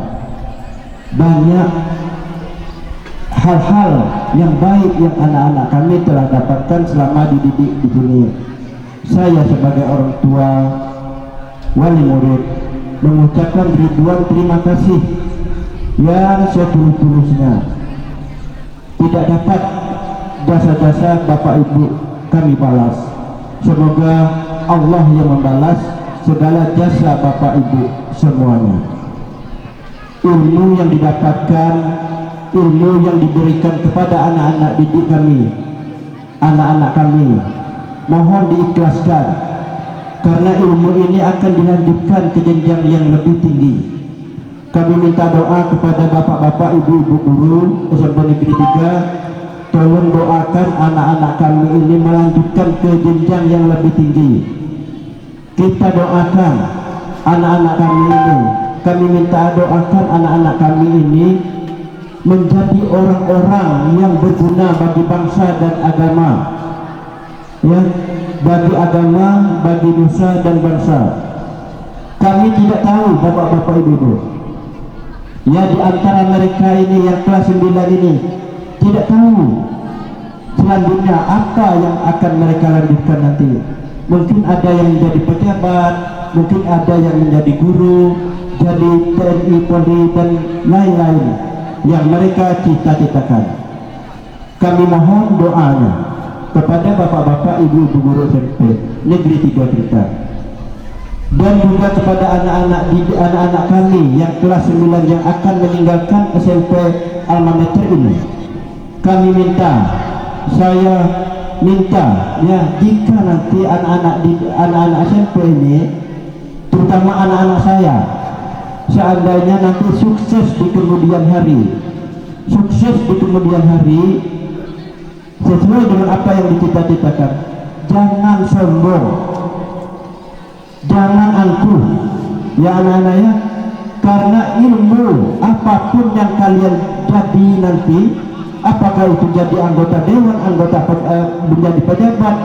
banyak hal-hal yang baik yang anak-anak kami telah dapatkan selama dididik di sini. Saya sebagai orang tua, wali murid, mengucapkan ribuan terima kasih yang setulus-tulusnya. Tidak dapat jasa-jasa Bapak Ibu kami balas. Semoga Allah yang membalas segala jasa Bapak Ibu semuanya. Ilmu yang didapatkan, ilmu yang diberikan kepada anak-anak didik kami, anak-anak kami, mohon diikhlaskan, karena ilmu ini akan dilanjutkan ke jenjang yang lebih tinggi. Kami minta doa kepada bapak-bapak, ibu-ibu guru SMP Negeri 3, tolong doakan anak-anak kami ini melanjutkan ke jenjang yang lebih tinggi. Kita doakan anak-anak kami ini, kami minta doakan anak-anak kami ini menjadi orang-orang yang berguna bagi bangsa dan agama, ya, bagi agama, bagi nusa dan bangsa. Kami tidak tahu bapak-bapak, ibu-ibu, ya, di antara mereka ini yang kelas 9 ini tidak tahu selanjutnya apa yang akan mereka lanjutkan nanti. Mungkin ada yang menjadi pejabat, mungkin ada yang menjadi guru, jadi TNI, Polri dan lain-lain yang mereka cita-citakan. Kami mohon doanya kepada bapak-bapak, ibu-ibu guru SMP Negeri 3 Girtang, dan juga kepada anak-anak kami yang kelas 9 yang akan meninggalkan SMP alma mater ini. Kami minta, saya minta, ya, jika nanti anak-anak SMP ini, terutama anak-anak saya, seandainya nanti sukses di kemudian hari, sesuai dengan apa yang dicita-citakan, jangan sombong, jangan angkuh ya anak-anak ya, karena ilmu apapun yang kalian jadi nanti, apakah itu jadi anggota dewan, menjadi pejabat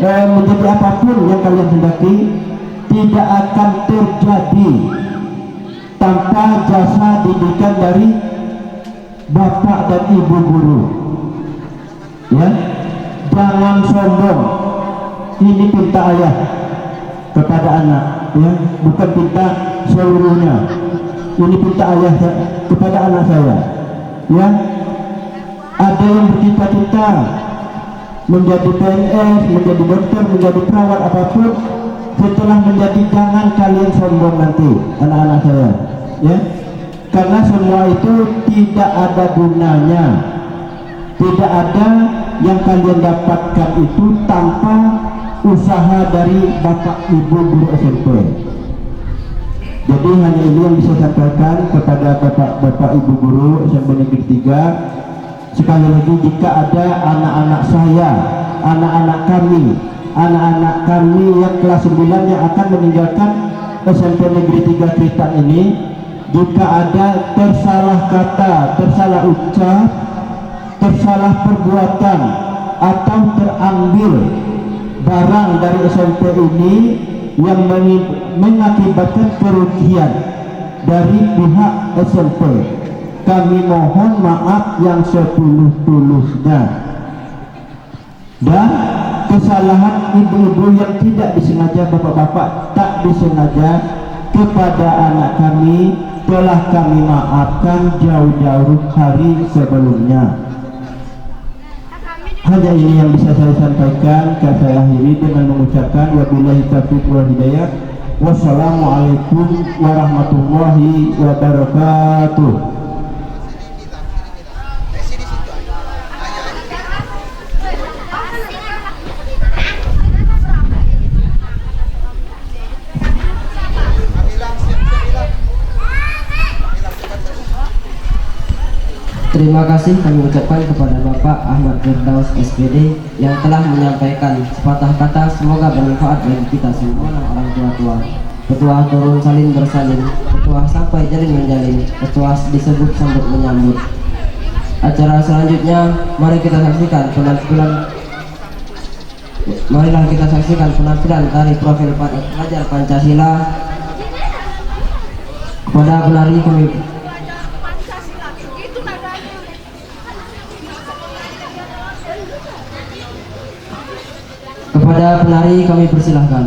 dan menjadi apapun yang kalian hendaki, tidak akan terjadi tanpa jasa didikan dari bapak dan ibu guru. Ya, jangan sombong. Ini perintah ayah kepada anak, ya, bukan perintah seluruhnya. Ini perintah ayah kepada anak saya. Ya, ada yang bercita-cita menjadi PNS, menjadi dokter, menjadi perawat apapun, setelah menjadi jangan kalian sombong nanti, anak-anak saya. Ya, karena semua itu tidak ada gunanya, tidak ada yang kalian dapatkan itu tanpa usaha dari bapak ibu guru SMP. Jadi hanya ini yang bisa saya sampaikan kepada bapak ibu guru SMP Negeri 3. Sekali lagi, jika ada anak-anak saya, anak-anak kami yang kelas 9 yang akan meninggalkan SMP Negeri 3 Kritan ini, jika ada tersalah kata, tersalah ucap, tersalah perbuatan, atau terambil barang dari SMP ini yang mengakibatkan kerugian dari pihak SMP, kami mohon maaf yang setulus-tulusnya. Dan kesalahan ibu-ibu yang tidak disengaja, bapak-bapak tak disengaja kepada anak kami, telah kami maafkan jauh-jauh hari sebelumnya. Hanya ini yang bisa saya sampaikan. Saya akhiri dengan mengucapkan wabillahi taufiq wal hidayah. Wassalamualaikum warahmatullahi wabarakatuh. Terima kasih kami ucapkan kepada Bapak Ahmad Firdaus SPD yang telah menyampaikan sepatah kata, semoga bermanfaat bagi kita semua orang tua-tua. Petuah turun salin bersalin, petuah sampai jalin menjalin, petuah disebut sambut menyambut. Acara selanjutnya marilah kita saksikan penampilan tari profil pelajar Pancasila. Kepada penari kami persilahkan.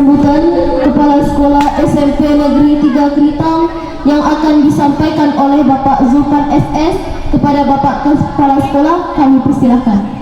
sambutan Kepala Sekolah SMP Negeri 3 Keritang yang akan disampaikan oleh Bapak Zulfan SS. Kepada Bapak Kepala Sekolah kami persilahkan.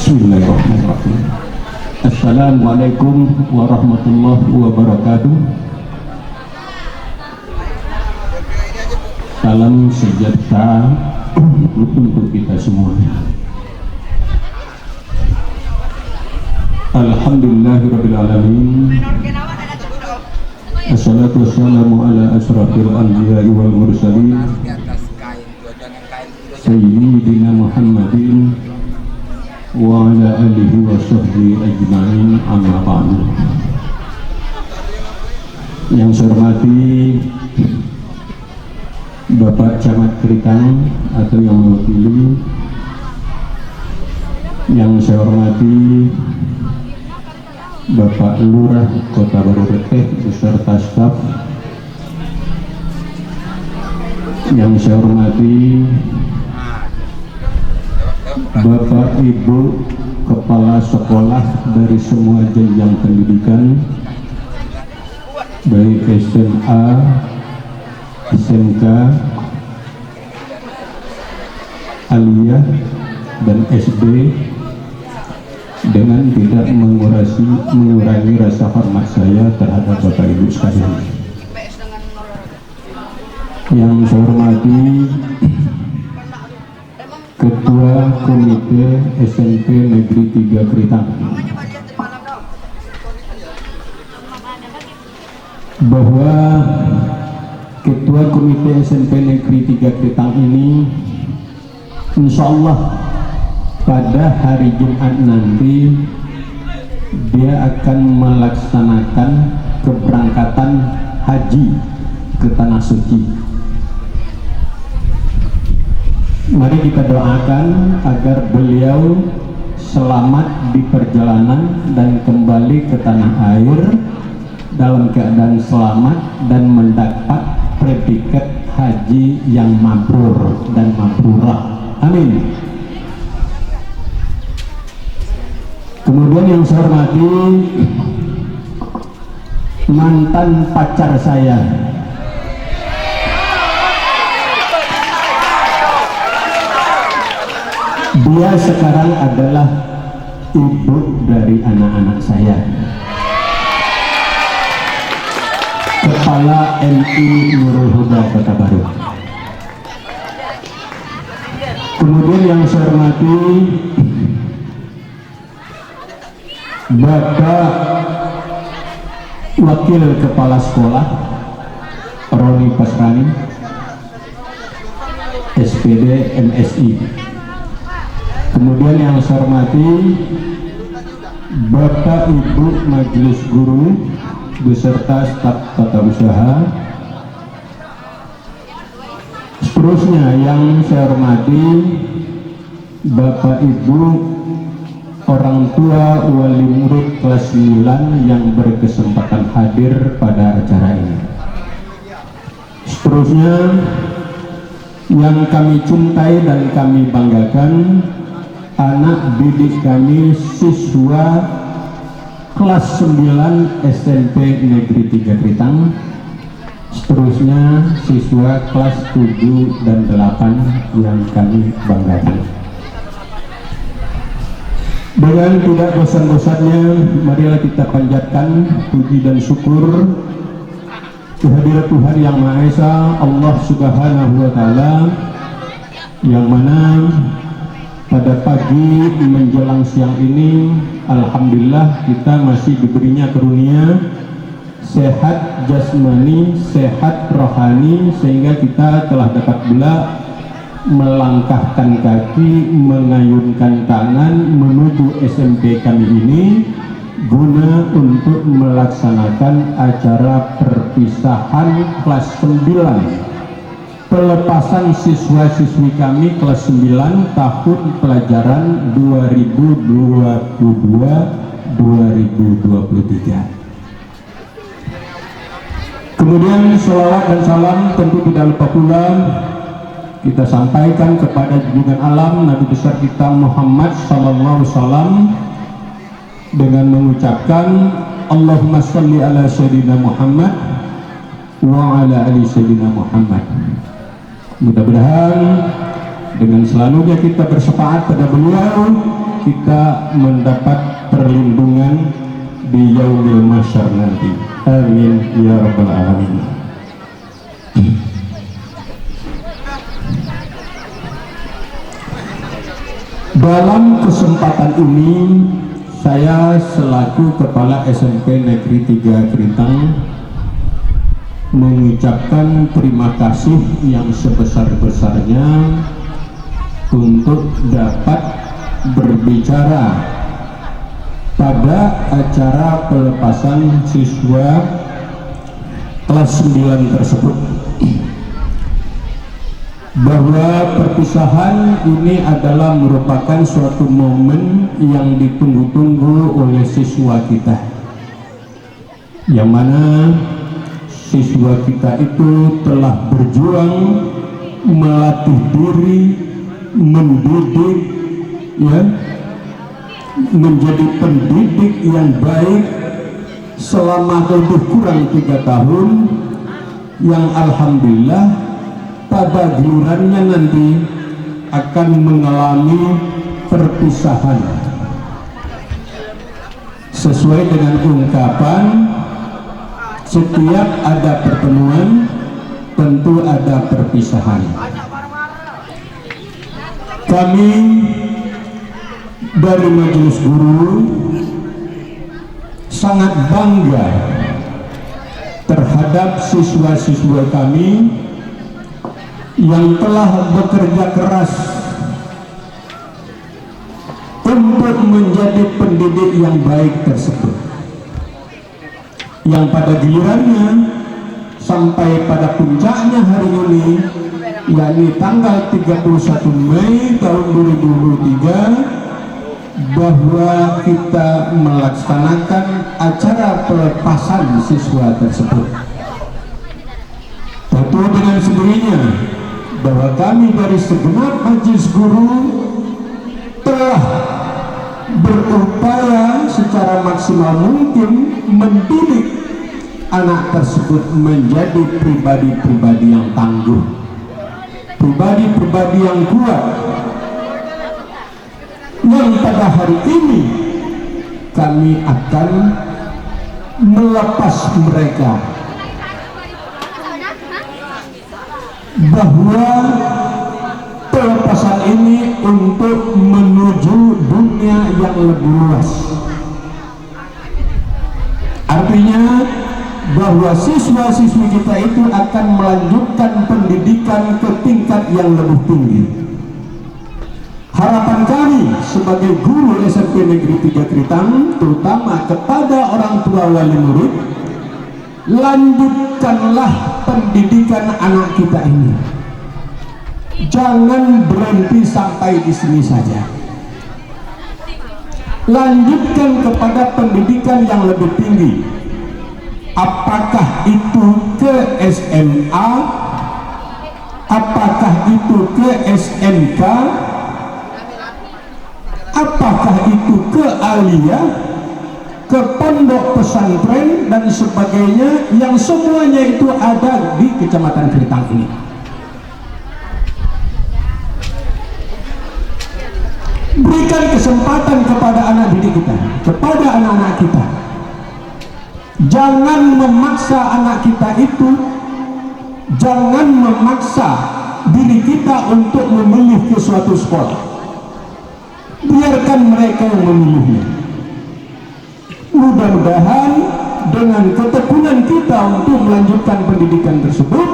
Bismillahirrahmanirrahim. Assalamualaikum warahmatullahi wabarakatuh. Salam sejahtera untuk kita semua. Alhamdulillahirrabbilalamin. Assalatu wassalamu ala asrafil anbiya'i wal mursalin Sayyidina Muhammadin wa ala alihi wa sahbihi ajma'in, amma ba'du. Yang saya hormati Bapak Camat Keritang atau yang mewakili, yang saya hormati Bapak Lurah Kota Baru Beteh beserta staf, yang saya hormati Bapak Ibu Kepala Sekolah dari semua jenjang pendidikan, baik SMA, SMK, Aliyah, dan SD, dengan tidak mengurangi rasa hormat saya terhadap Bapak Ibu sekalian. Yang saya hormati Ketua Komite SMP Negeri 3 Keritang, bahwa Ketua Komite SMP Negeri 3 Keritang ini insya Allah pada hari Jumat nanti dia akan melaksanakan keberangkatan haji ke Tanah Suci. Mari kita doakan agar beliau selamat di perjalanan dan kembali ke tanah air dalam keadaan selamat dan mendapat predikat haji yang mabrur dan mabrurah. Amin. Kemudian yang saya hormati mantan pacar saya, dia sekarang adalah ibu dari anak-anak saya, Kepala MI Nurul Huda Kota Baru. Kemudian yang saya hormati Bapak Wakil Kepala Sekolah Roni Pasrani, SPD MSI. Kemudian yang saya hormati Bapak Ibu Majelis Guru beserta staf tata usaha. Seterusnya yang saya hormati Bapak Ibu orang tua wali murid kelas 9 yang berkesempatan hadir pada acara ini. Seterusnya yang kami cintai dan kami banggakan, anak didik kami siswa kelas 9 SMP Negeri 3 Keritang. Seterusnya siswa kelas 7 dan 8 yang kami banggakan. Dengan tidak bosan-bosannya, marilah kita panjatkan puji dan syukur kehadirat Tuhan Yang Maha Esa, Allah Subhanahu wa Ta'ala, yang mana pada pagi menjelang siang ini alhamdulillah kita masih diberinya karunia sehat jasmani, sehat rohani, sehingga kita telah dapat pula melangkahkan kaki, mengayunkan tangan menuju SMP kami ini guna untuk melaksanakan acara perpisahan kelas 9, pelepasan siswa-siswi kami kelas 9 tahun pelajaran 2022-2023. Kemudian sholawat dan salam tentu tidak lupa pula kita sampaikan kepada junjungan alam Nabi besar kita Muhammad sallallahu alaihi wasallam dengan mengucapkan Allahumma sholli ala sayyidina Muhammad wa ala ali sayyidina Muhammad. Mudah-mudahan dengan selalunya kita bersepakat pada beliau, kita mendapat perlindungan di yaumil mahsyar nanti. Amin ya rabbal alamin. Dalam kesempatan ini saya selaku Kepala SMP Negeri 3 Keritang mengucapkan terima kasih yang sebesar-besarnya untuk dapat berbicara pada acara pelepasan siswa kelas 9 tersebut, bahwa perpisahan ini adalah merupakan suatu momen yang ditunggu-tunggu oleh siswa kita, yang mana siswa kita itu telah berjuang melatih diri, mendidik, ya, menjadi pendidik yang baik selama lebih kurang 3 tahun, yang alhamdulillah pada gilirannya nanti akan mengalami perpisahan sesuai dengan ungkapan setiap ada pertemuan tentu ada perpisahan. Kami dari Majelis Guru sangat bangga terhadap siswa-siswa kami yang telah bekerja keras untuk menjadi pendidik yang baik tersebut, yang pada gilirannya sampai pada puncaknya hari ini, yakni tanggal 31 Mei tahun 2023, bahwa kita melaksanakan acara pelepasan siswa tersebut. Tentu dengan sendirinya bahwa kami dari segenap majelis guru telah berupaya secara maksimal mungkin mendidik anak tersebut menjadi pribadi-pribadi yang tangguh, pribadi-pribadi yang kuat, yang pada hari ini kami akan melepas mereka, bahwa pelepasan ini untuk menuju dunia yang lebih luas. Artinya bahwa siswa-siswi kita itu akan melanjutkan pendidikan ke tingkat yang lebih tinggi. Harapan kami sebagai guru SMP Negeri 3 Keritang, terutama kepada orang tua wali murid, lanjutkanlah pendidikan anak kita ini. Jangan berhenti sampai di sini saja. Lanjutkan kepada pendidikan yang lebih tinggi. Apakah itu ke SMA? Apakah itu ke SMK? Apakah itu ke aliyah, ke pondok pesantren dan sebagainya, yang semuanya itu ada di Kecamatan Keritang ini. Berikan kesempatan kepada anak didik kita, kepada anak-anak kita. Jangan memaksa anak kita itu, jangan memaksa diri kita untuk memilih ke suatu sekolah. Biarkan mereka yang memilihnya. Mudah-mudahan dengan ketekunan kita untuk melanjutkan pendidikan tersebut,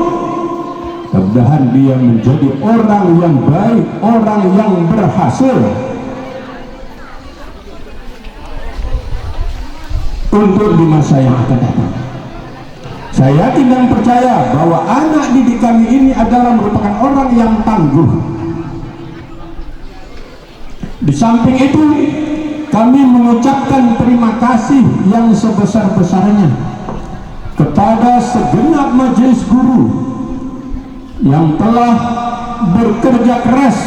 mudah-mudahan dia menjadi orang yang baik, orang yang berhasil. untuk di masa yang akan datang. Saya yakin dan percaya bahwa anak didik kami ini adalah merupakan orang yang tangguh. Di samping itu, kami mengucapkan terima kasih yang sebesar-besarnya kepada segenap majelis guru yang telah bekerja keras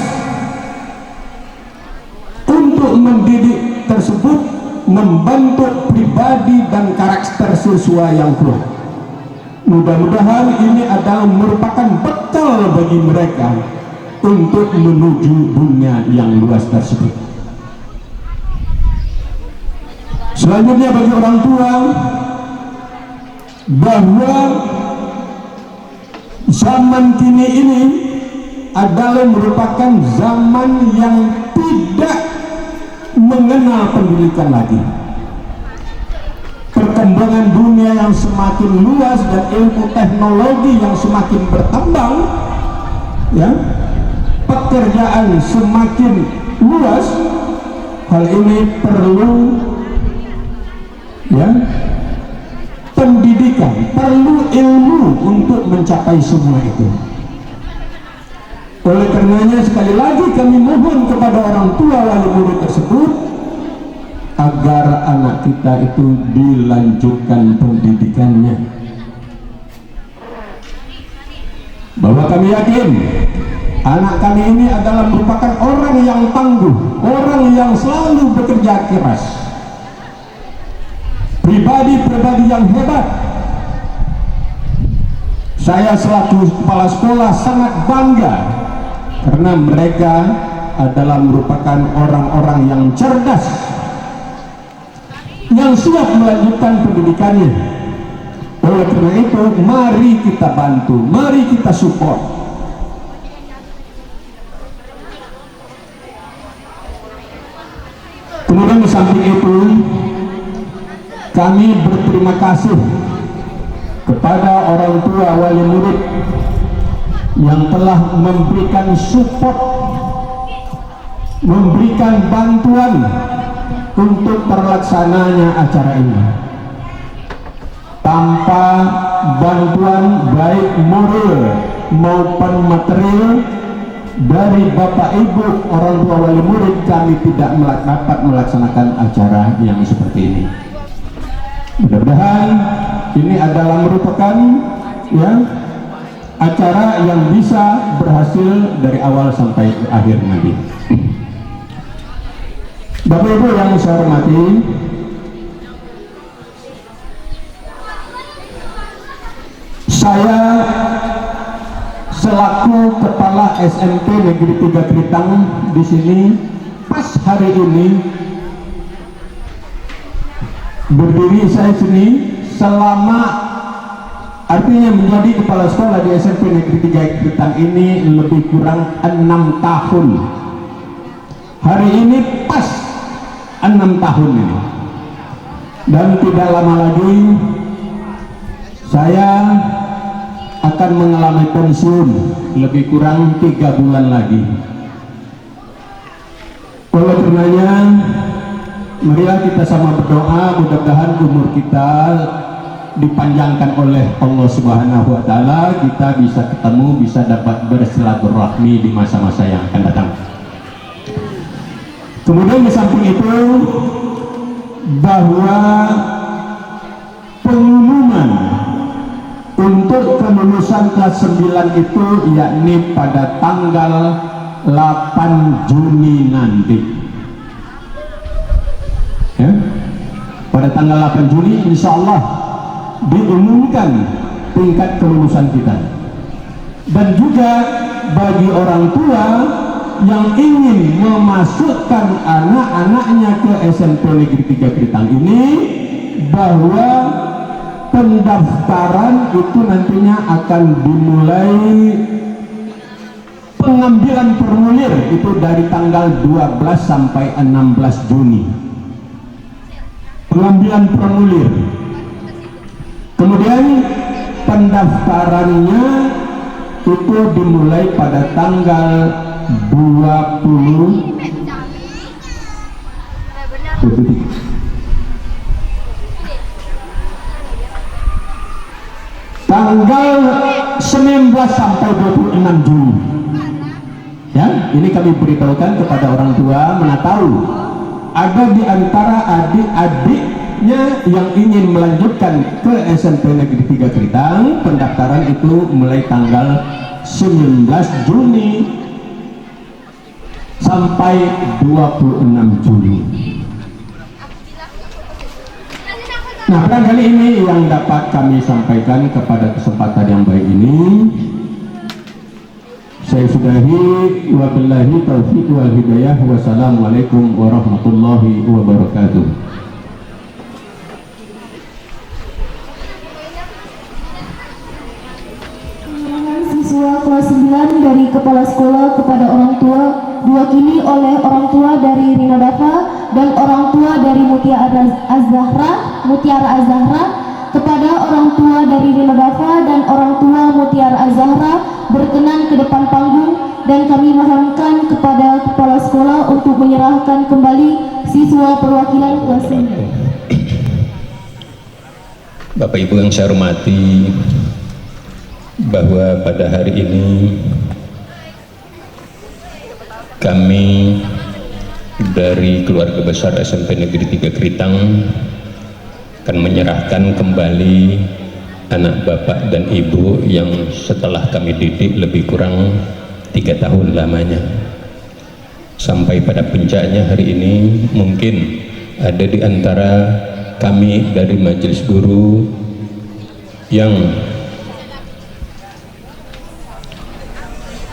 untuk mendidik tersebut, membentuk pribadi dan karakter siswa yang kuat. Mudah-mudahan ini adalah merupakan bekal bagi mereka untuk menuju dunia yang luas tersebut. Selanjutnya bagi orang tua, bahwa zaman kini ini adalah merupakan zaman yang tidak mengenal pendidikan lagi. Perkembangan dunia yang semakin luas dan ilmu teknologi yang semakin berkembang, ya, pekerjaan semakin luas. Hal ini perlu, ya, pendidikan, perlu ilmu untuk mencapai semua itu. Oleh karenanya sekali lagi kami mohon kepada orang tua wali murid tersebut agar anak kita itu dilanjutkan pendidikannya. Bahwa kami yakin anak kami ini adalah merupakan orang yang tangguh, orang yang selalu bekerja keras, pribadi-pribadi yang hebat. Saya selaku kepala sekolah sangat bangga karena mereka adalah merupakan orang-orang yang cerdas, yang siap melanjutkan pendidikannya. Oleh karena itu, mari kita bantu, mari kita support. Kemudian di samping itu, kami berterima kasih kepada orang tua wali murid yang telah memberikan support, memberikan bantuan untuk terlaksananya acara ini. Tanpa bantuan baik moral maupun material dari Bapak Ibu orang tua wali murid, kami tidak dapat melaksanakan acara yang seperti ini. Mudah-mudahan ini adalah merupakan, ya, acara yang bisa berhasil dari awal sampai akhir nanti. Bapak Ibu yang saya hormati, saya selaku kepala SMP Negeri 3 Kritang di sini pas hari ini berdiri saya sini selama, artinya menjadi kepala sekolah di SMP Negeri 3 Kritang ini lebih kurang 6 tahun. Hari ini pas 6 tahun ini, dan tidak lama lagi saya akan mengalami pensiun, lebih kurang 3 bulan lagi. Oleh karenanya, marilah kita sama berdoa, mudah-mudahan umur kita dipanjangkan oleh Allah Subhanahu wa Ta'ala, kita bisa ketemu, bisa dapat bersilaturahmi di masa-masa yang akan datang. Kemudian di samping itu, bahwa pengumuman untuk kelulusan kelas 9 itu yakni pada tanggal 8 Juni nanti, ya, pada tanggal 8 Juni insya Allah diumumkan tingkat kelulusan kita. Dan juga bagi orang tua yang ingin memasukkan anak-anaknya ke SMP Negeri 3 Kritang ini, bahwa pendaftaran itu nantinya akan dimulai, pengambilan formulir itu dari tanggal 12 sampai 16 Juni. Pengambilan formulir. Kemudian pendaftarannya itu dimulai pada tanggal 20 tanggal 19 sampai 26 Juli. Ya, ini kami beritahukan kepada orang tua, mana tahu ada di antara adik-adiknya yang ingin melanjutkan ke SMP Negeri 3 Kritang. Pendaftaran itu mulai tanggal 19 Juni sampai 26 Juli. Nah, barangkali ini yang dapat kami sampaikan kepada kesempatan yang baik ini. Saya sudahi, wabillahi taufiq wal hidayah. Wassalamualaikum warahmatullahi wabarakatuh. Siswa kelas 9 dari kepala sekolah kepada orang tua diwakili oleh orang tua dari Rina Dafa dan orang tua dari Mutiara Az-Zahra kepada orang tua dari Rina Dafa dan orang tua Mutiara Az-Zahra berkenan ke depan panggung, dan kami mohonkan kepada kepala sekolah untuk menyerahkan kembali siswa perwakilan kelas 9. Bapak Ibu yang saya hormati, bahwa pada hari ini kami dari keluarga besar SMP Negeri 3 Kritang akan menyerahkan kembali anak bapak dan ibu yang setelah kami didik lebih kurang 3 tahun lamanya. Sampai pada puncaknya hari ini mungkin ada di antara kami dari majelis guru yang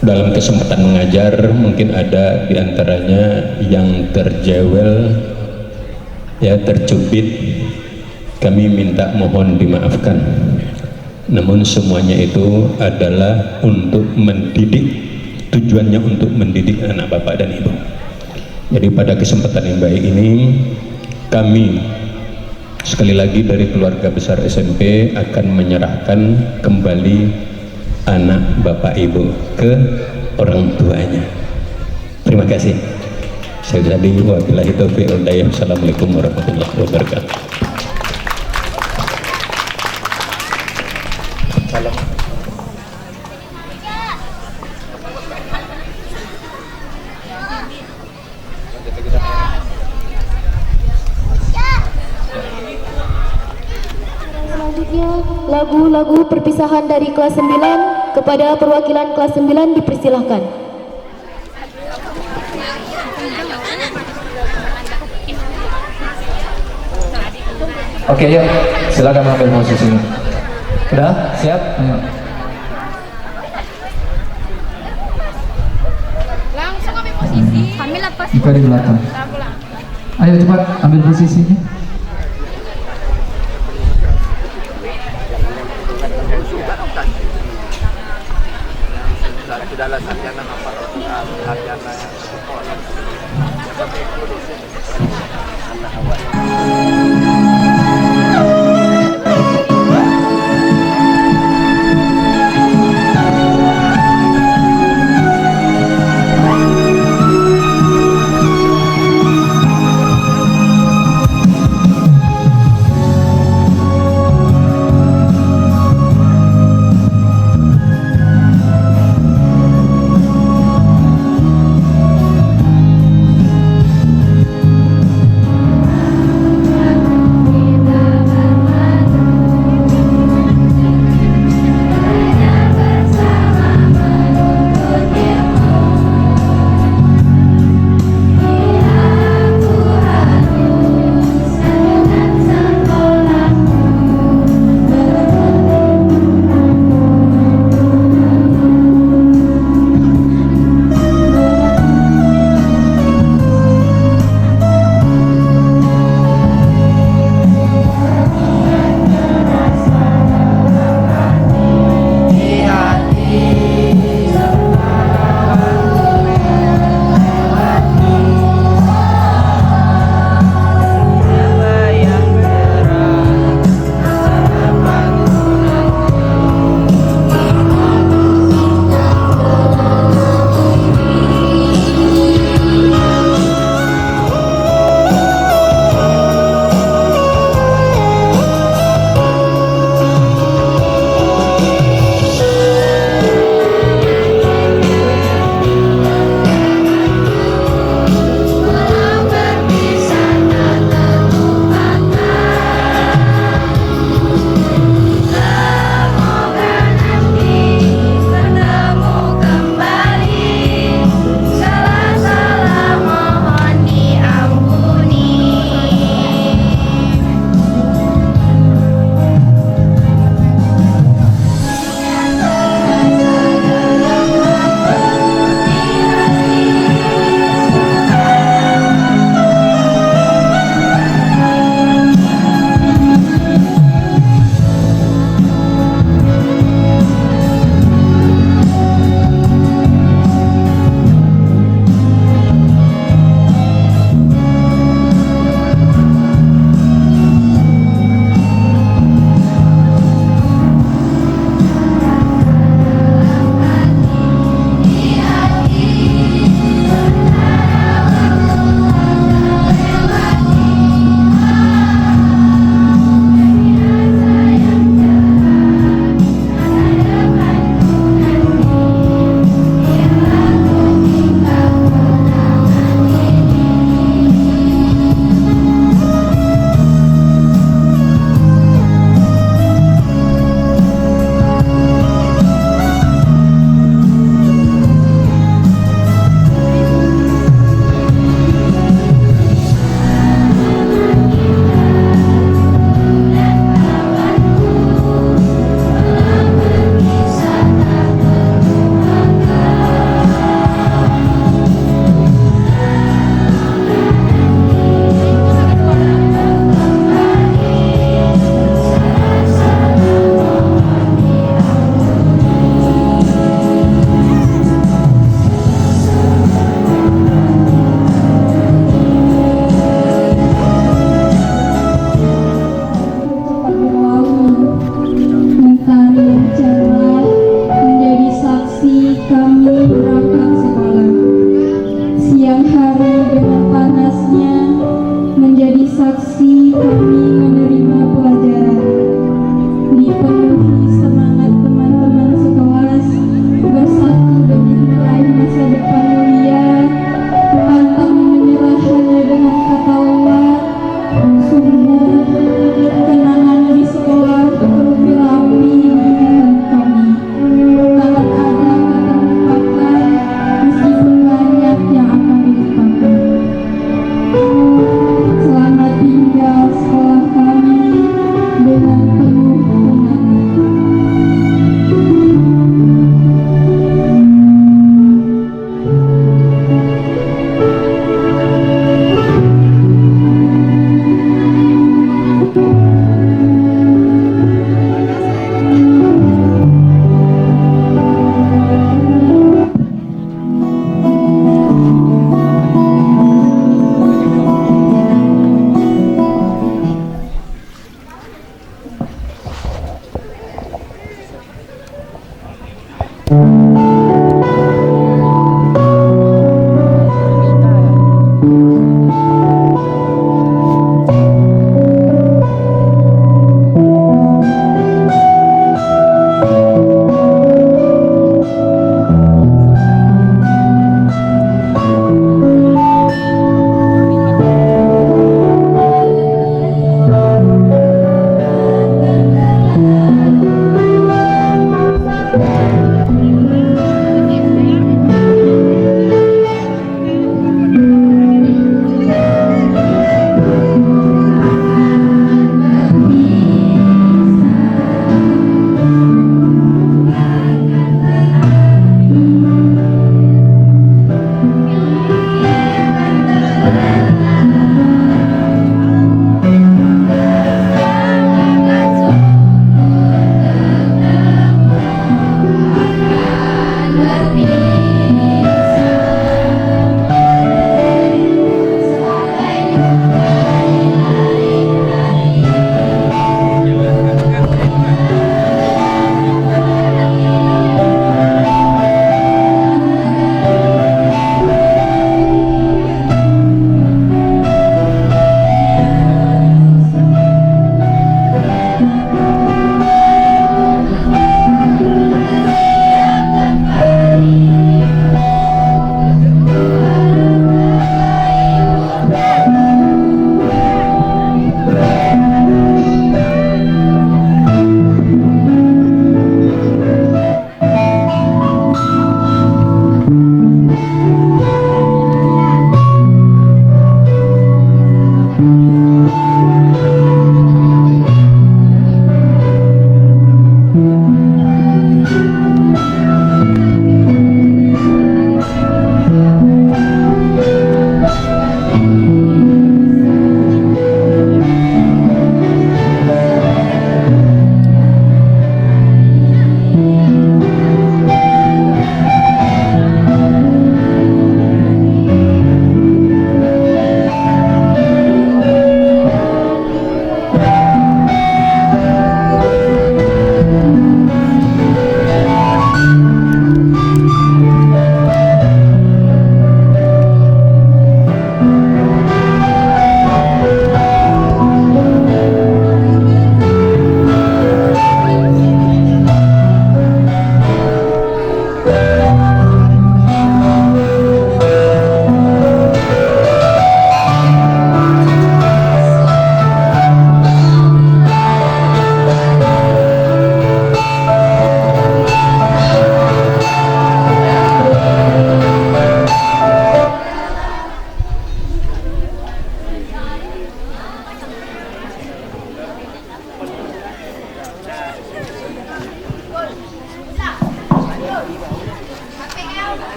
dalam kesempatan mengajar, mungkin ada di antaranya yang terjewel, ya, tercubit. Kami minta mohon dimaafkan. Namun semuanya itu adalah untuk mendidik, tujuannya untuk mendidik anak bapak dan ibu. Jadi pada kesempatan yang baik ini kami sekali lagi dari keluarga besar SMP akan menyerahkan kembali anak bapak ibu ke orang tuanya. Terima kasih. Saya tadi wabillahi taufiq wal hidayah. Assalamualaikum warahmatullahi wabarakatuh. Selanjutnya, lagu-lagu perpisahan dari kelas 9 kepada perwakilan kelas 9 dipersilahkan. Oke, yuk, silakan ambil posisinya. Udah, siap? Ayo. Langsung ambil posisi. Kami lepas. Buka di belakang. Ayo cepat ambil posisinya.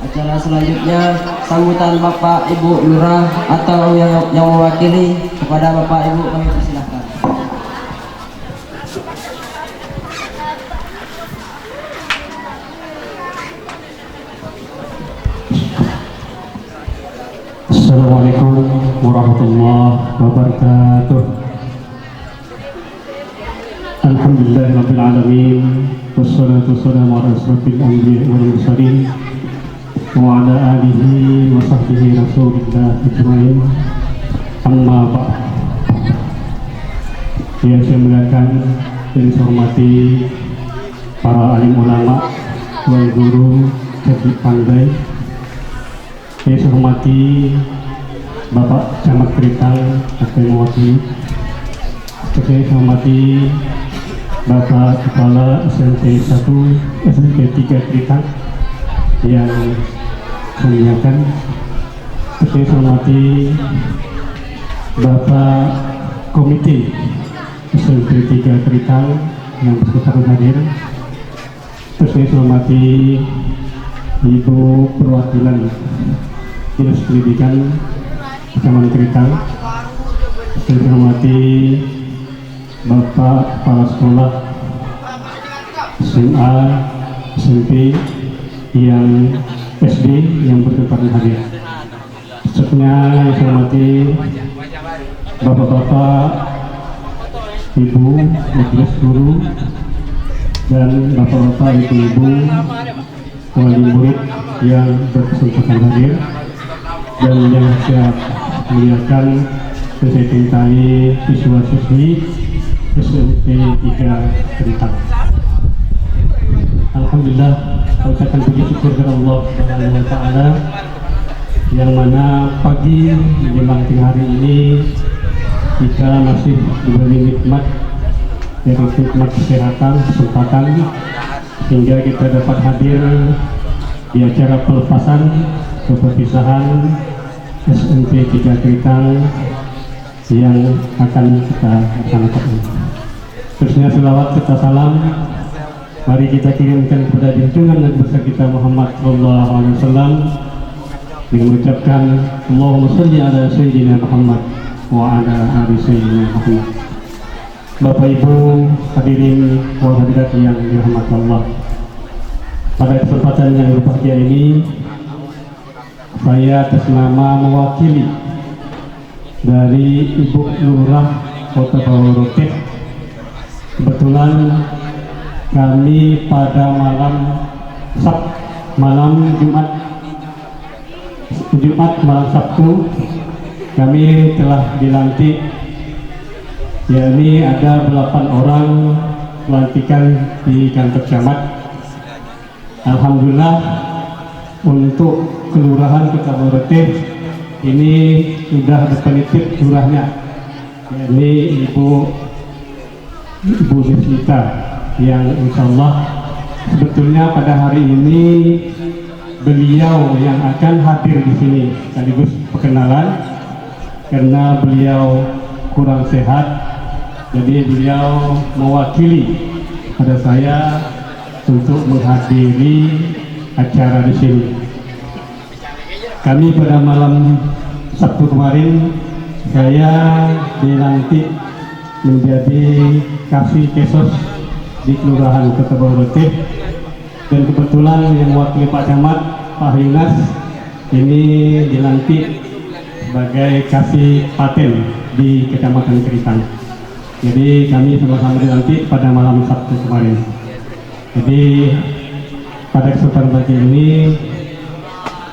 Acara selanjutnya sambutan Bapak Ibu Lurah atau yang mewakili. Kepada Bapak Ibu kami persilahkan. Assalamualaikum warahmatullahi wabarakatuh. Alhamdulillahirabbil alamin wassalatu wassalamu ala asrofil anbiya'i wal mursalin wa ala alihi wa sahbihi rasulillah ajmain. Amma ba'd. Yang saya muliakan dan saya hormati para alim ulama wal guru cerdik pandai. Yang saya hormati Bapak Camat Krital atau mewakili. Saya hormati Bapak Kepala SMP 1, SMP 3 Krital yang saya muliakan. Saya hormati Bapak Komite SMP 3 Keritang yang berkesempatan hadir. Terus saya hormati Ibu Perwakilan Dinas Pendidikan Kecamatan Keritang. Saya hormati Bapak Kepala Sekolah SMA, SMP, yang SD yang berkesempatan hadir. Selanjutnya saya hormati Bapak-bapak, Ibu, Majelis Guru, dan Bapak-bapak, Ibu-ibu, wali murid yang berkesempatan hadir, dan yang saya muliakan dan saya cintai siswa-siswi SMP 3 Keritang. Alhamdulillah, saya ucapkan puji syukur kepada Allah Subhanahu wa Ta'ala, yang mana pagi menjelang tengah hari ini kita masih diberi nikmat, yaitu nikmat kesehatan, kesempatan, sehingga kita dapat hadir di acara pelepasan atau perpisahan SMP 3 Keritang yang akan kita laksanakan. Terusnya selawat serta salam mari kita kirimkan kepada junjungan Nabi besar kita Muhammad SAW dengan mengucapkan Allahumma sholli ala sayyidina Muhammad wa ala ali sayyidina Muhammad. Bapak Ibu hadirin wa hadirat yang dirahmati Allah, pada kesempatan yang berbahagia ini saya atas nama mewakili dari Ibu Lurah Kota Baworote. Kebetulan kami pada malam Jumat malam Sabtu kami telah dilantik, yakni ada 8 orang pelantikan di kantor camat. Alhamdulillah untuk kelurahan Kota Baworote ini sudah definitif lurahnya, yakni Ibu Desita, yang insya Allah sebetulnya pada hari ini beliau yang akan hadir di sini sekaligus perkenalan, karena beliau kurang sehat, jadi beliau mewakili pada saya untuk menghadiri acara di sini. Kami pada malam Sabtu kemarin saya dilantik menjadi Kasih Kesos di Kelurahan Kota Baworote, dan kebetulan yang mewakili Pak Camat, Pak Yunas, ini dilantik sebagai Kasih Paten di Kecamatan Keritang. Jadi kami sama-sama dilantik pada malam Sabtu kemarin. Jadi pada kesempatan pagi ini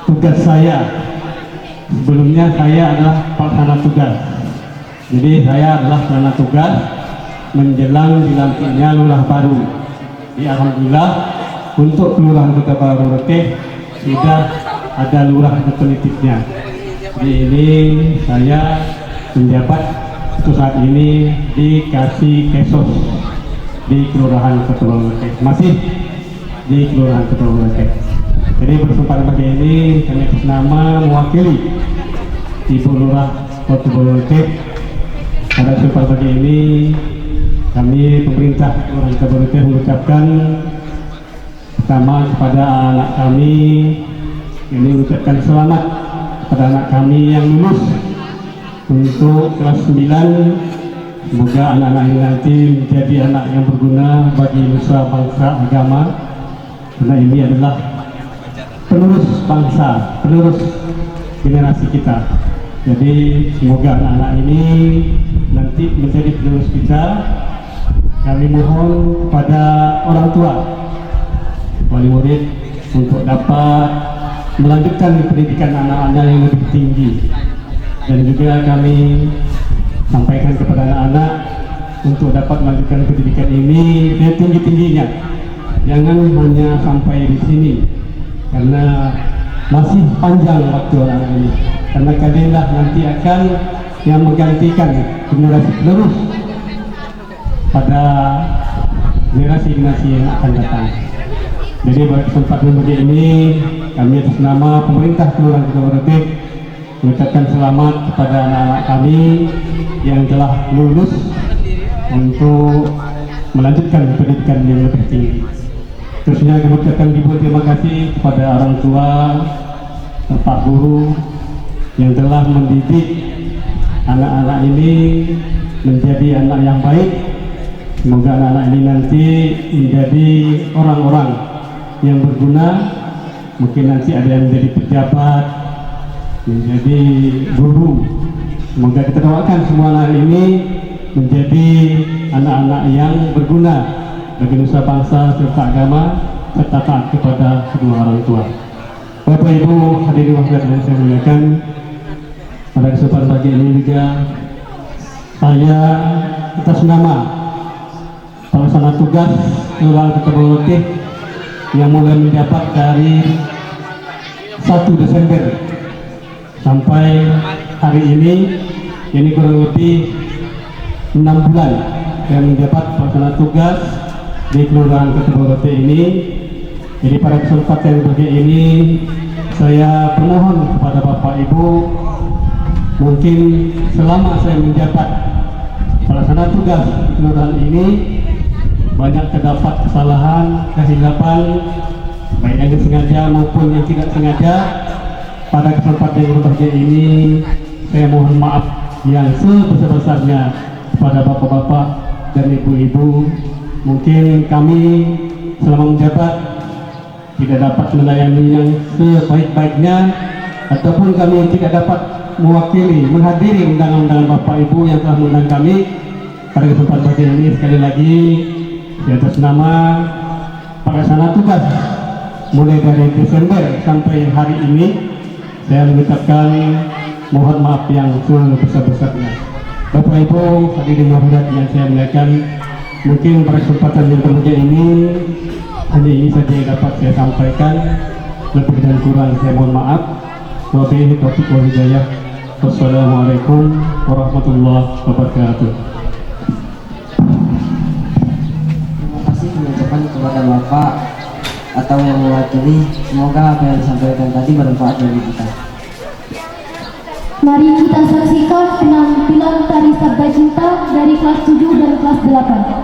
tugas saya, sebelumnya saya adalah pelaksana tugas. Jadi saya adalah pelaksana tugas menjelang dilantiknya lurah baru. Jadi alhamdulillah untuk Kelurahan Kota Baworote sudah ada lurah definitifnya. Jadi ini saya menjabat untuk saat ini dikasih Kesos di Kelurahan Kota Baworote, masih di Kelurahan Kota Baworote. Jadi berkesempatan pagi ini kami atas nama mewakili Ibu Lurah Kota Baworote. Pada kesempatan pagi ini kami pemerintah Kelurahan Kota Baworote mengucapkan pertama kepada anak kami, ini mengucapkan selamat kepada anak kami yang lulus untuk kelas 9. Semoga anak-anak ini nanti menjadi anak yang berguna bagi nusa bangsa agama, karena ini adalah penerus bangsa, penerus generasi kita. Jadi semoga anak-anak ini nanti menjadi penerus kita. Kami mohon kepada orang tua, wali murid, untuk dapat melanjutkan pendidikan anak-anak yang lebih tinggi, dan juga kami sampaikan kepada anak-anak untuk dapat melanjutkan pendidikan ini dengan tinggi-tingginya. Jangan hanya sampai di sini, karena masih panjang waktu anak ini, karena kalianlah nanti akan yang menggantikan generasi penerus pada generasi-generasi yang akan datang. Jadi pada kesempatan begini ini kami atas nama pemerintah Kelurahan Kota Baworote mengucapkan selamat kepada anak-anak kami yang telah lulus untuk melanjutkan pendidikan yang lebih tinggi. Terusnya kami ucapkan ribuan terima kasih kepada orang tua, Pak Guru yang telah mendidik anak-anak ini menjadi anak yang baik. Semoga anak-anak ini nanti menjadi orang-orang yang berguna. Mungkin nanti ada yang menjadi pejabat, menjadi guru. Semoga kita doakan semua anak ini menjadi anak-anak yang berguna bagi nusa bangsa serta agama serta taat kepada kedua orang tua. Bapak Ibu hadirin yang saya muliakan, pada kesempatan pagi ini juga saya atas nama pelaksana tugas Kelurahan Keteboletik yang mulai menjabat dari 1 Desember sampai hari ini kurang lebih 6 bulan saya menjabat pelaksana tugas di Kelurahan Keteboletik ini. Jadi pada kesempatan pagi ini saya permohon kepada Bapak Ibu, mungkin selama saya menjabat pelaksana tugas di kelurahan ini banyak terdapat kesalahan, kesilapan, baik yang sengaja maupun yang tidak sengaja. Pada kesempatan yang berbahagia ini saya mohon maaf yang sebesar-besarnya kepada bapak-bapak dan ibu-ibu. Mungkin kami selama menjabat tidak dapat melayani yang sebaik-baiknya, ataupun kami tidak dapat mewakili, menghadiri undangan-undangan Bapak Ibu yang telah mengundang kami. Pada kesempatan pagi ini sekali lagi di atas nama pelaksana tugas mulai dari Desember sampai hari ini saya mengucapkan mohon maaf yang sebesar-besarnya. Bapak Ibu hadirin yang saya muliakan, mungkin pada kesempatan yang berbahagia ini hanya ini saja yang dapat saya sampaikan. Lebih dan kurang saya mohon maaf. Wabillahi taufiq wal hidayah. Wassalamualaikum warahmatullahi wabarakatuh. Terima kasih mengucapkan kepada Bapak atau yang mewakili. Semoga apa yang disampaikan tadi bermanfaat bagi kita. Mari kita saksikan penampilan tari Sabda Cinta dari kelas 7 dan kelas 8.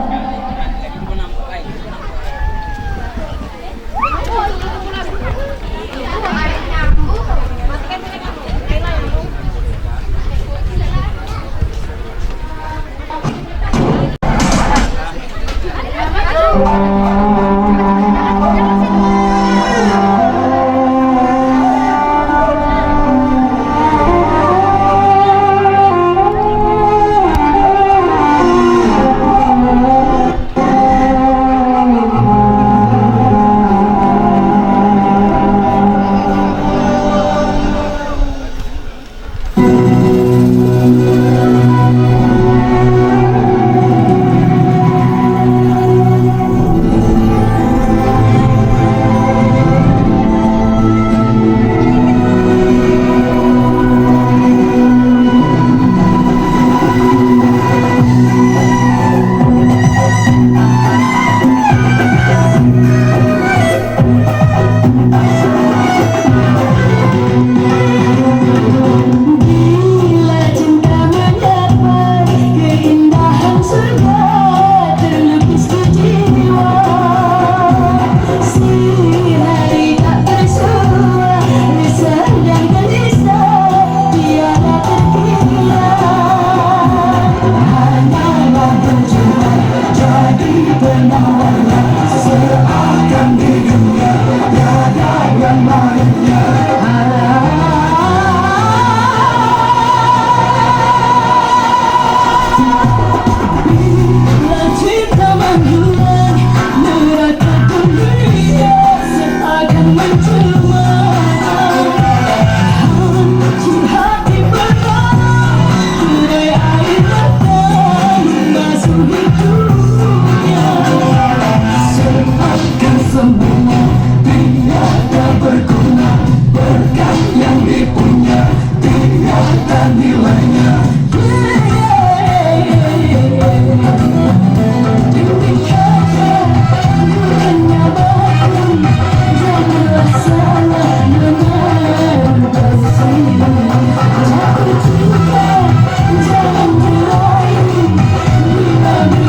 Jangan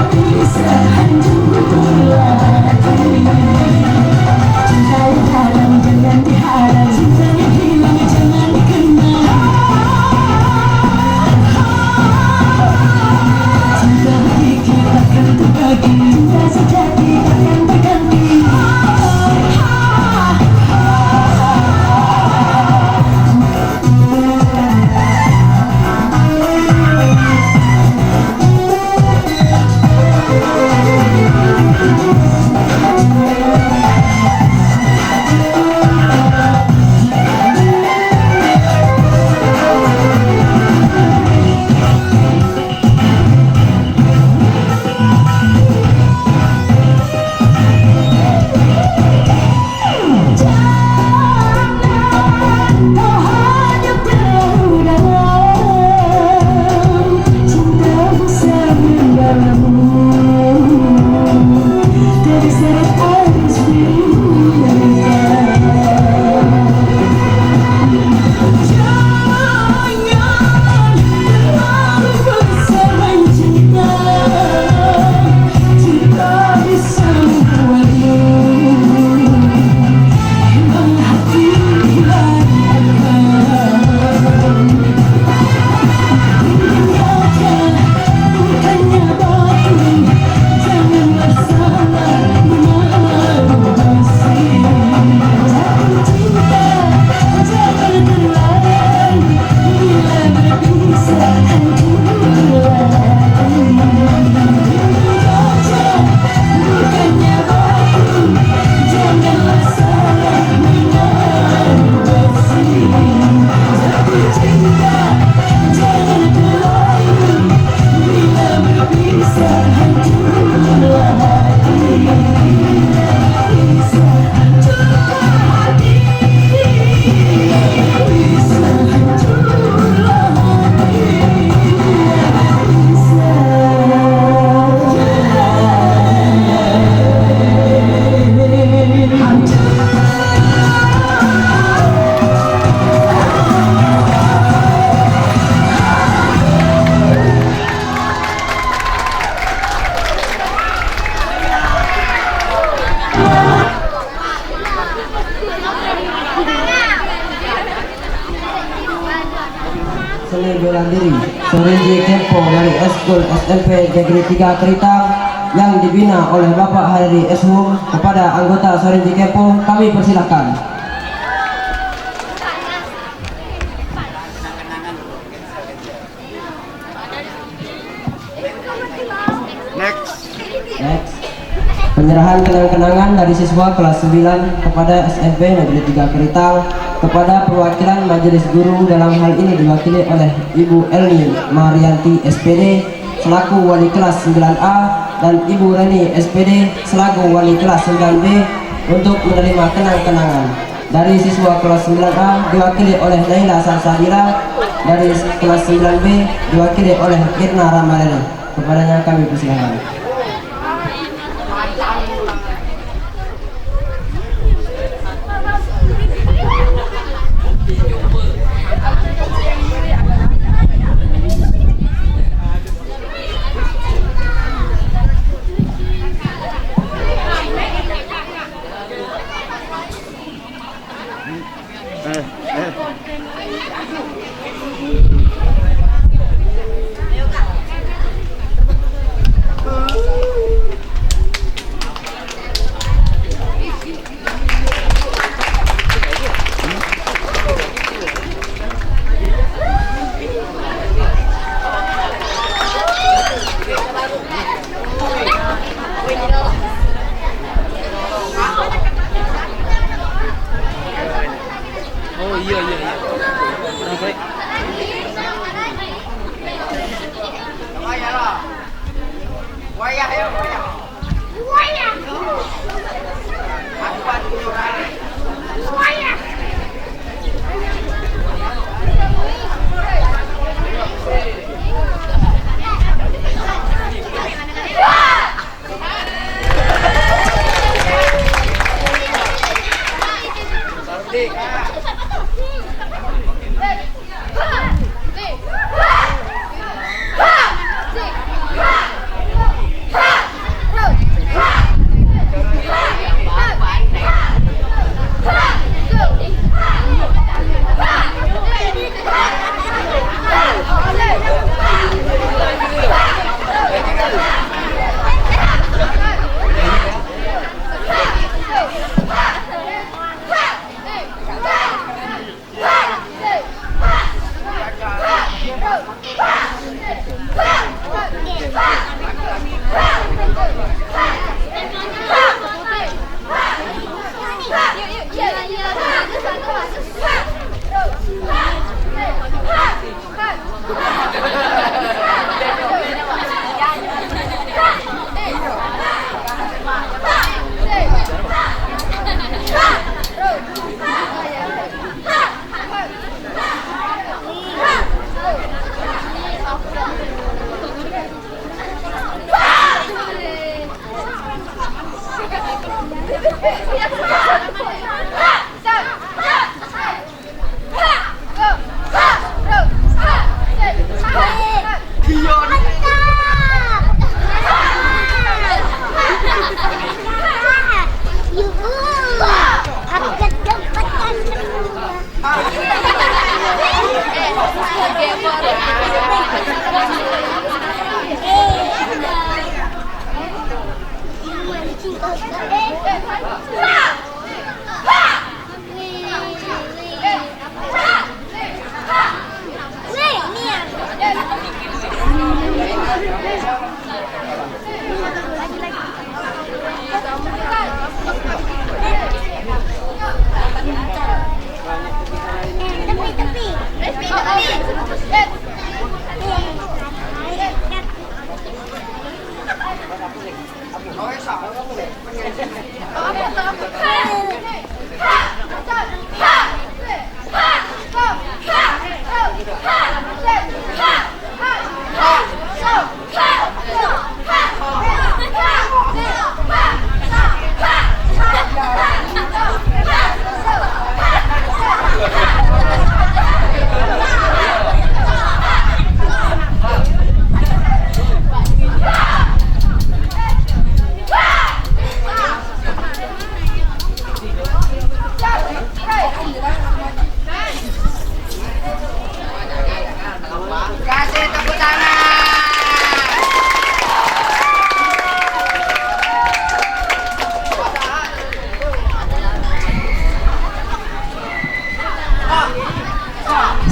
Seni bela diri Sorinji Kempo dari Eskul SMP Negeri 3 Keritang yang dibina oleh Bapak Hariri Eshum. Kepada anggota Sorinji Kempo kami persilahkan. Next. Penyerahan kenang-kenangan dari siswa kelas 9 kepada SMP Negeri 3 Keritang kepada perwakilan Majelis Guru, dalam hal ini diwakili oleh Ibu Elni Marianti SPD selaku wali kelas 9A dan Ibu Reni SPD selaku wali kelas 9B untuk menerima kenang-kenangan. Dari siswa kelas 9A diwakili oleh Naila Salsabila, dari kelas 9B diwakili oleh Irna Ramadhani. Kepadanya kami persilakan.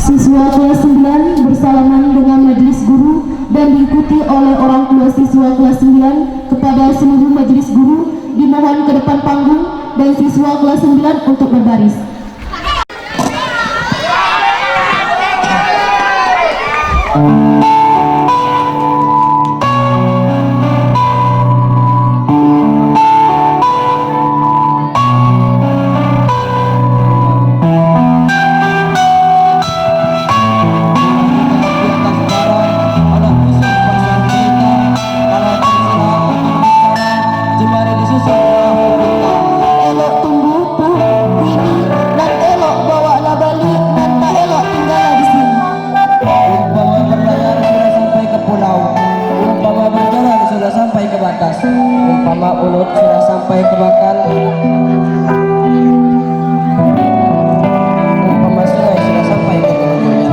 Siswa kelas 9 bersalaman dengan majelis guru dan diikuti oleh orang tua siswa kelas 9. Kepada seluruh majelis guru dimohon ke depan panggung dan siswa kelas 9 untuk berbaris. Umpama ulut sudah sampai ke bakal, umpama sungai sudah sampai ke telurnya.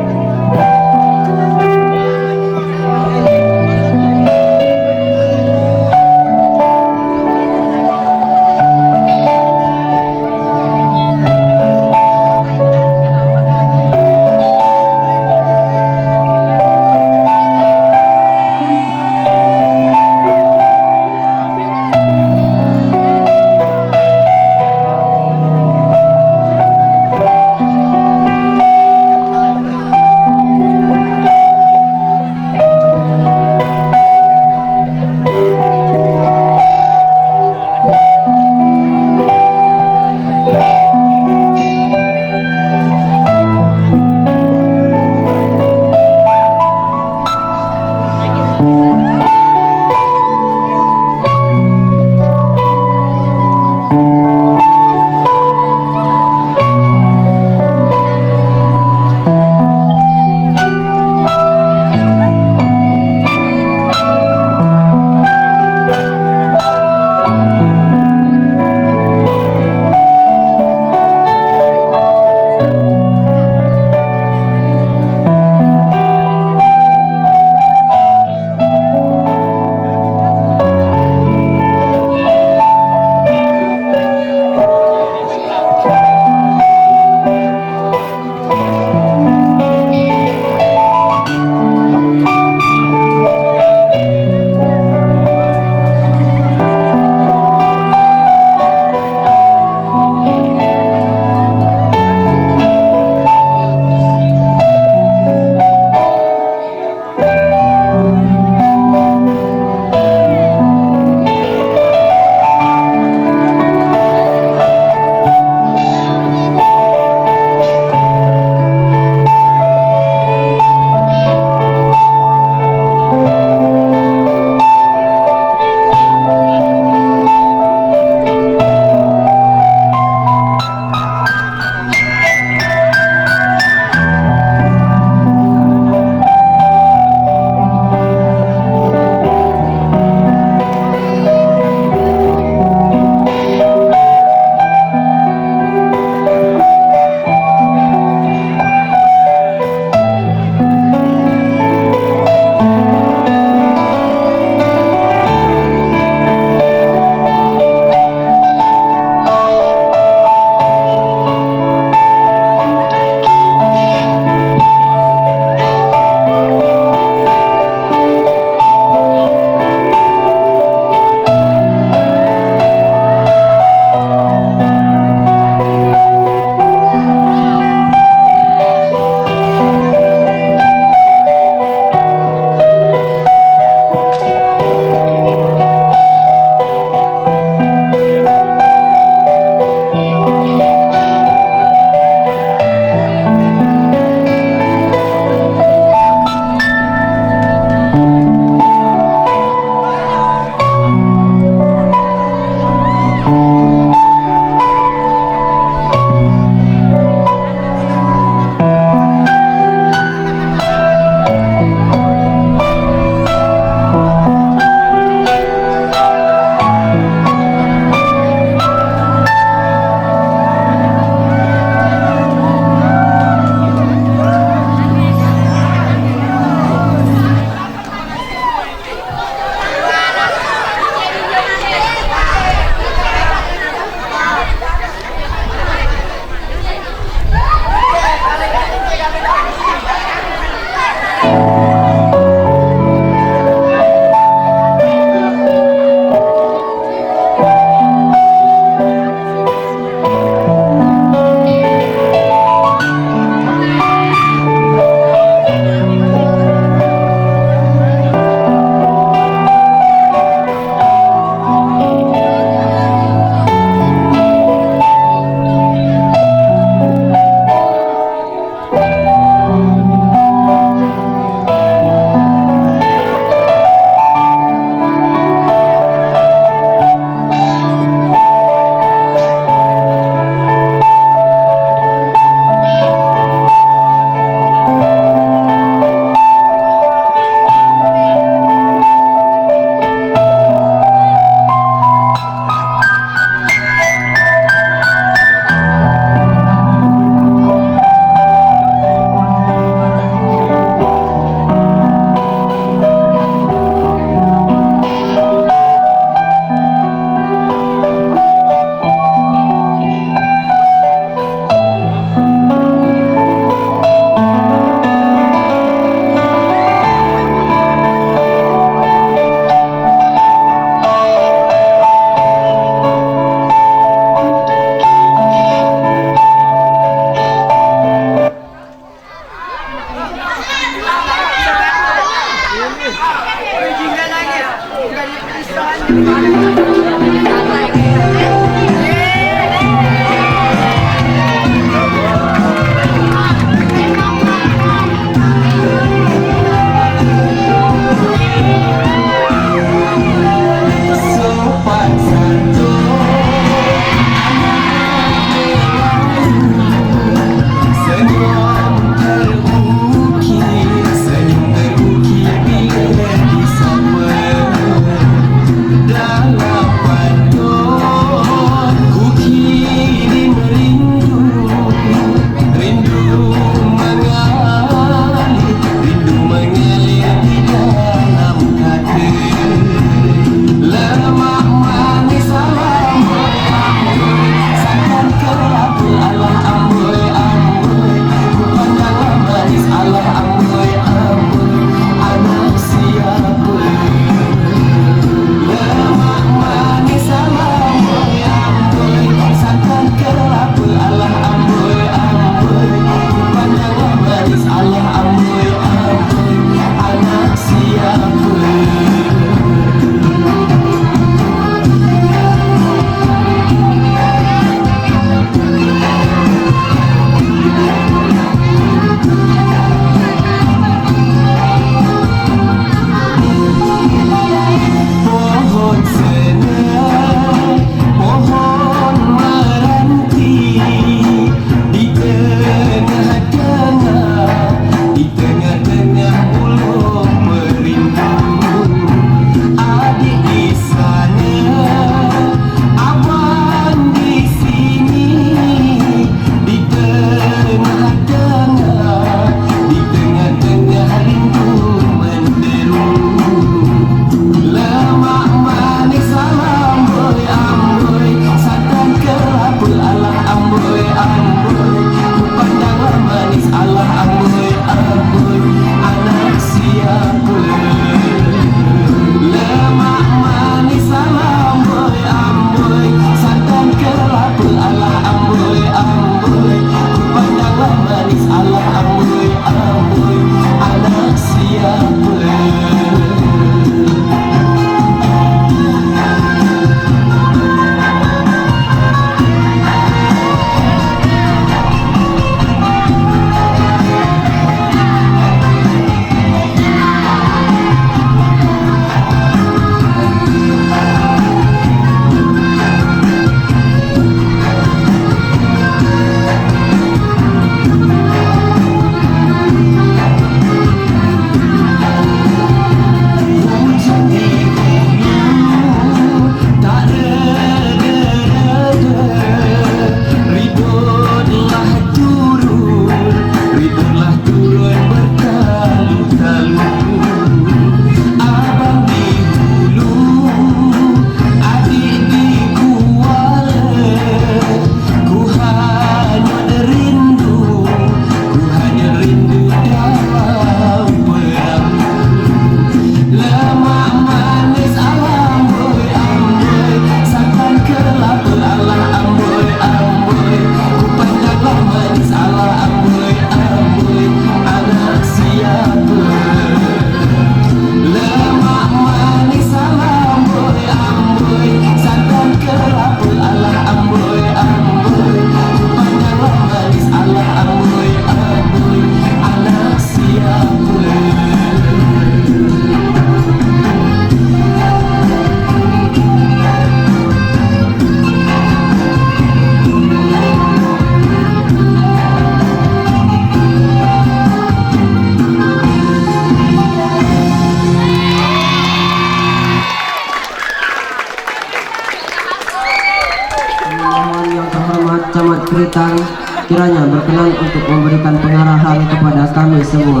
Kritan kiranya berkenan untuk memberikan pengarahan kepada kami semua.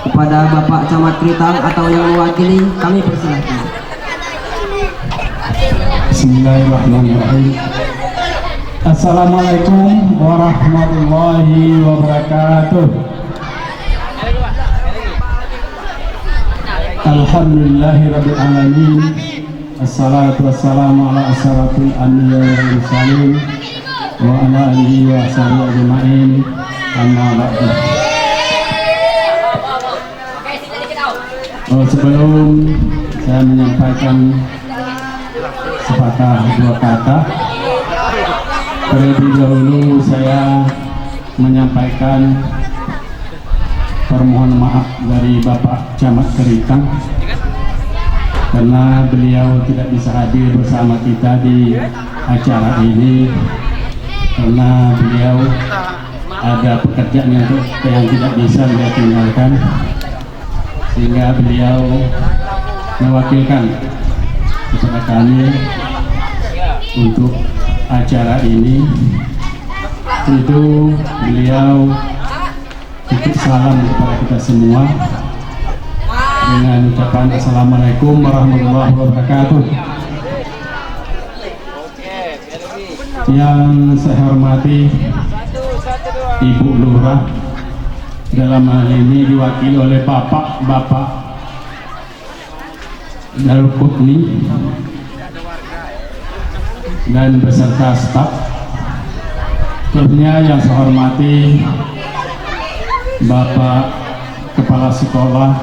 Kepada Bapak Camat Kritan atau yang mewakili, kami persilahkan. Bismillahirrahmanirrahim. Assalamualaikum warahmatullahi wabarakatuh. Alhamdulillahirabbil alamin. Assalatu wassalamu ala asyrafil anbiya wal mursalin wa ala alihi wa sahbihi ajma'in. Amma ba'du. Sebelum saya menyampaikan sepatah dua kata. Terlebih dahulu saya menyampaikan permohonan maaf dari Bapak Camat Keritang karena beliau tidak bisa hadir bersama kita di acara ini karena beliau ada pekerjaan yang tidak bisa beliau tinggalkan, sehingga beliau mewakilkan kepada kami untuk acara ini. Tentu beliau titip salam kepada kita semua dengan ucapan Assalamualaikum warahmatullahi wabarakatuh. Yang saya hormati Ibu Lurah, dalam hal ini diwakili oleh Bapak Dalkutni dan beserta staf. Tentunya yang saya hormati Bapak Kepala Sekolah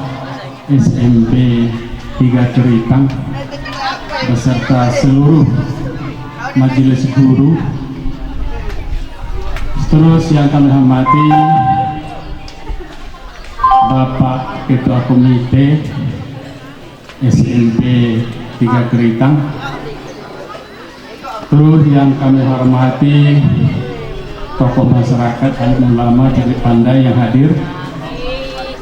SMP 3 Keritang beserta seluruh majelis guru. Terus yang kami hormati Bapak Ketua Komite SMP 3 Keritang. Terus yang kami hormati tokoh masyarakat, alim ulama, cerdik pandai yang hadir.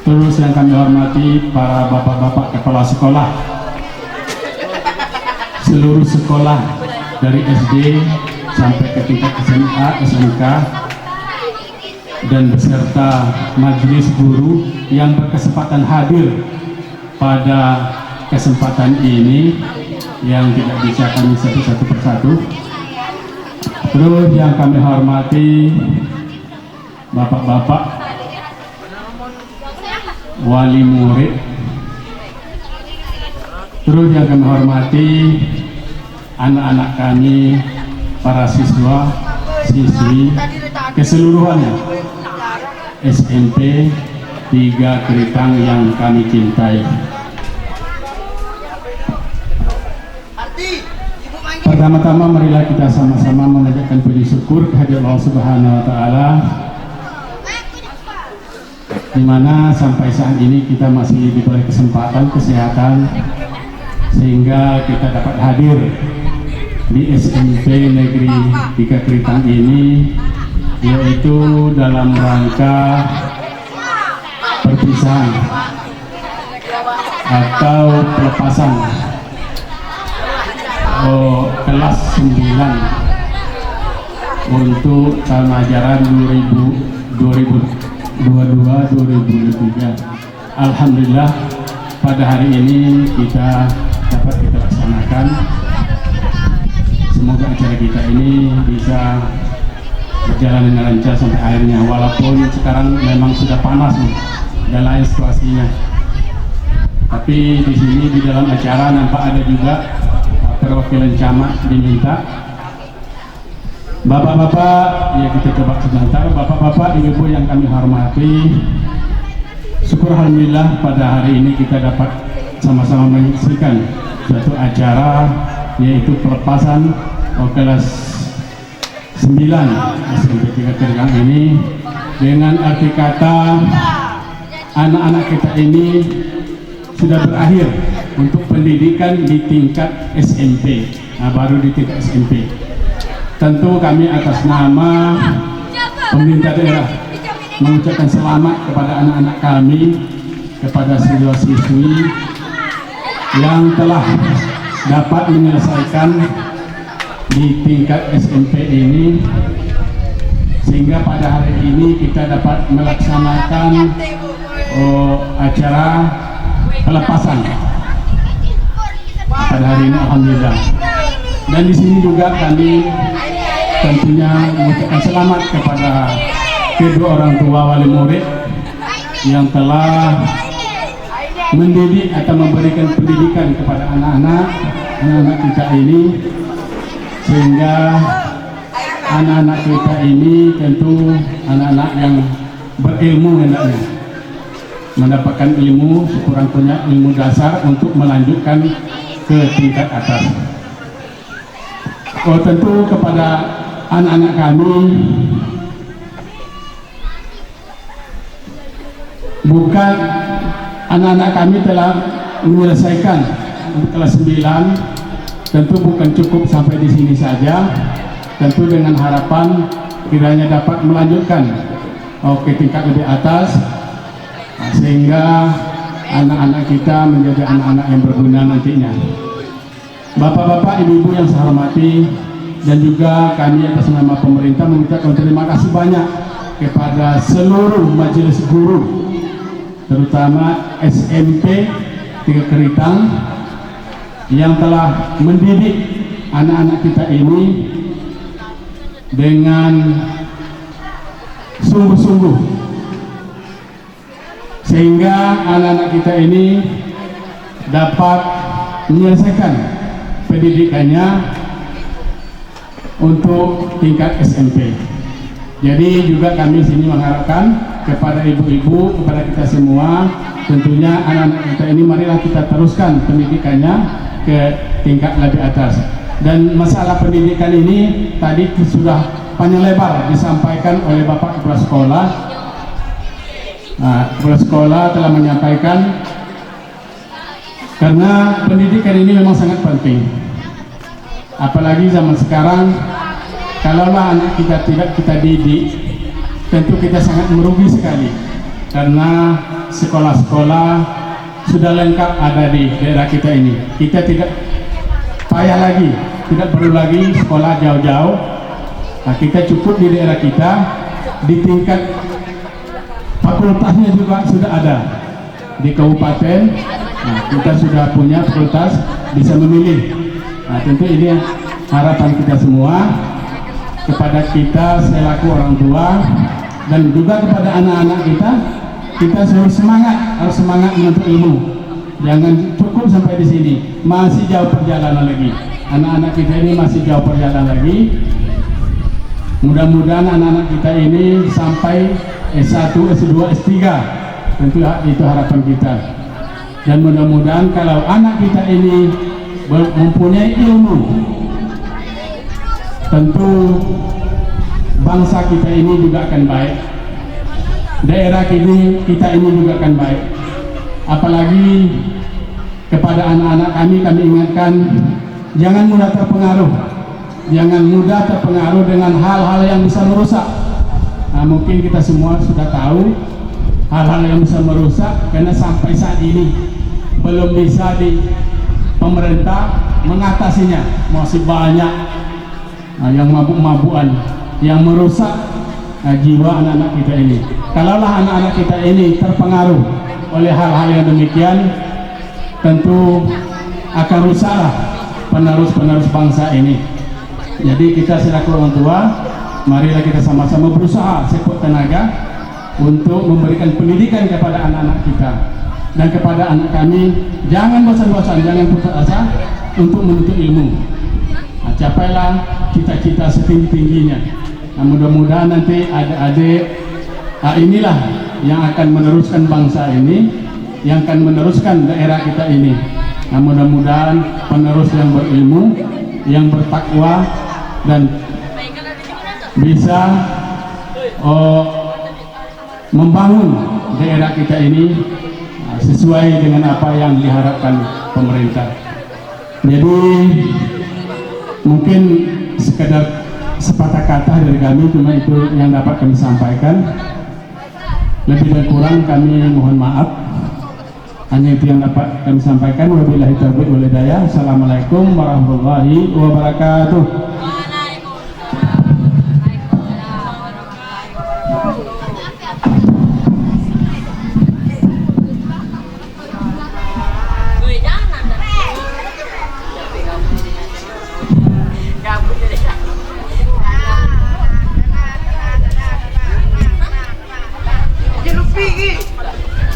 Terus yang kami hormati para bapak-bapak kepala sekolah, seluruh sekolah dari SD sampai ke tingkat SMA, SMK, dan beserta majelis guru yang berkesempatan hadir pada kesempatan ini yang tidak bisa kami sebut satu persatu. Terus yang kami hormati bapak-bapak wali murid. Terus yang kami hormati anak-anak kami, para siswa, siswi keseluruhannya SMP 3 Keritang yang kami cintai. Pertama-tama marilah kita sama-sama mengajakkan puji syukur kehadirat Allah Subhanahu wa taala, di mana sampai saat ini kita masih diberi kesempatan kesehatan sehingga kita dapat hadir di SMP Negeri 3 Keritang ini, yaitu dalam rangka perpisahan atau pelepasan kelas 9 untuk tahun ajaran 2022-2023. Alhamdulillah pada hari ini kita dapat kita laksanakan. Semoga acara kita ini bisa berjalan dengan lancar sampai akhirnya, walaupun sekarang memang sudah panas nih dan lain situasinya. Tapi di sini di dalam acara nampak ada juga perwakilan camat diminta. Bapak-bapak, ya kita coba sebentar. Bapak-bapak, ibu-ibu yang kami hormati, syukur alhamdulillah pada hari ini kita dapat sama-sama menyaksikan suatu acara, yaitu pelepasan kelas 9 SMP 3 Keritang ini. Dengan arti kata anak-anak kita ini sudah berakhir untuk pendidikan di tingkat SMP, baru di tingkat SMP. Tentu kami atas nama pemerintah daerah mengucapkan selamat kepada anak-anak kami, kepada siswa-siswi yang telah dapat menyelesaikan di tingkat SMP ini, sehingga pada hari ini kita dapat melaksanakan acara pelepasan pada hari ini, alhamdulillah. Dan di sini juga kami tentunya mengucapkan selamat kepada kedua orang tua wali murid yang telah mendidik atau memberikan pendidikan kepada anak-anak kita ini, sehingga anak-anak kita ini tentu anak-anak yang berilmu, hendaknya mendapatkan ilmu, sekurang-kurangnya ilmu dasar untuk melanjutkan ke tingkat atas. tentu kepada anak-anak kami, bukan anak-anak kami telah menyelesaikan kelas 9, tentu bukan cukup sampai di sini saja, tentu dengan harapan kiranya dapat melanjutkan ke tingkat lebih atas, sehingga anak-anak kita menjadi anak-anak yang berguna nantinya. Bapak-bapak, ibu-ibu yang saya hormati, dan juga kami atas nama pemerintah mengucapkan terima kasih banyak kepada seluruh majelis guru, terutama SMP 3 Keritang, yang telah mendidik anak-anak kita ini dengan sungguh-sungguh, sehingga anak-anak kita ini dapat menyelesaikan pendidikannya untuk tingkat SMP. Jadi juga kami sini mengharapkan kepada ibu-ibu, kepada kita semua, tentunya anak-anak kita ini marilah kita teruskan pendidikannya ke tingkat lebih atas. Dan masalah pendidikan ini tadi sudah panjang lebar disampaikan oleh Bapak Kepala Sekolah. Kepala Sekolah telah menyampaikan, karena pendidikan ini memang sangat penting, apalagi zaman sekarang. Kalaulah anak kita tidak kita didik, tentu kita sangat merugi sekali, karena sekolah-sekolah sudah lengkap ada di daerah kita ini. Kita tidak payah lagi, tidak perlu lagi sekolah jauh-jauh. Kita cukup di daerah kita, di tingkat fakultasnya juga sudah ada di kabupaten. Kita sudah punya fakultas, bisa memilih. Tentu ini harapan kita semua, kepada kita selaku orang tua, dan juga kepada anak-anak kita harus semangat menuntut ilmu. Jangan cukup sampai di sini, masih jauh perjalanan lagi. Anak-anak kita ini masih jauh perjalanan lagi. Mudah-mudahan anak-anak kita ini sampai S1, S2, S3, tentu itu harapan kita. Dan mudah-mudahan kalau anak kita ini mempunyai ilmu, tentu bangsa kita ini juga akan baik, daerah kita ini juga akan baik. Apalagi kepada anak-anak kami ingatkan, jangan mudah terpengaruh dengan hal-hal yang bisa merusak. Mungkin kita semua sudah tahu hal-hal yang bisa merusak, karena sampai saat ini belum bisa di pemerintah mengatasinya. Masih banyak yang mabuk-mabukan yang merusak jiwa anak-anak kita ini. Kalaulah anak-anak kita ini terpengaruh oleh hal-hal yang demikian, tentu akan rusaklah penerus-penerus bangsa ini. Jadi kita selaku orang tua, marilah kita sama-sama berusaha sekuat tenaga untuk memberikan pendidikan kepada anak-anak kita. Dan kepada anak kami, jangan bosan-bosan, jangan putus asa untuk menuntut ilmu. Capailah cita-cita setinggi-tingginya. Mudah-mudahan nanti adik-adik inilah yang akan meneruskan bangsa ini, yang akan meneruskan daerah kita ini. Mudah-mudahan penerus yang berilmu, yang bertakwa, dan bisa membangun daerah kita ini sesuai dengan apa yang diharapkan pemerintah. Jadi mungkin sekedar sepatah kata dari kami, cuma itu yang dapat kami sampaikan. Lebih dan kurang kami mohon maaf. Hanya itu yang dapat kami sampaikan. Wabillahi taufiq wal hidayah. Assalamualaikum warahmatullahi wabarakatuh.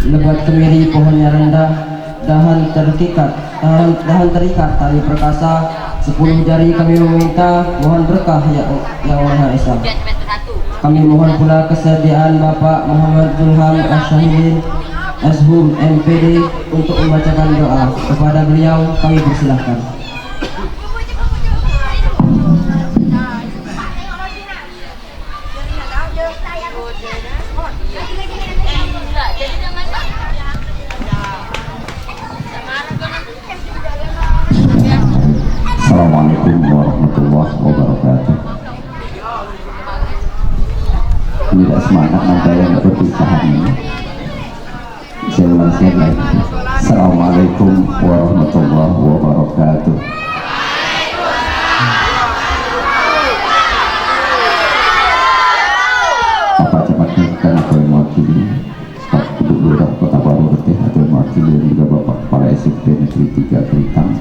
Lebat kemiri pohonnya rendah, dahan terikat tali perkasa, 10 jari kami meminta, mohon berkah ya yang Maha Esa. Kami mohon pula kesediaan Bapak Muhammad Zulham Asyahidin Ashum MPD untuk membacakan doa. Kepada beliau kami persilahkan. pasien lain. Assalamualaikum warahmatullahi wabarakatuh. Bapak Camat Nurkan atau yang mewakili Pak Ibu Lurah Kota Baru Retih atau yang mewakili dan juga Bapak Kepala SMP Negeri 3 Keritang,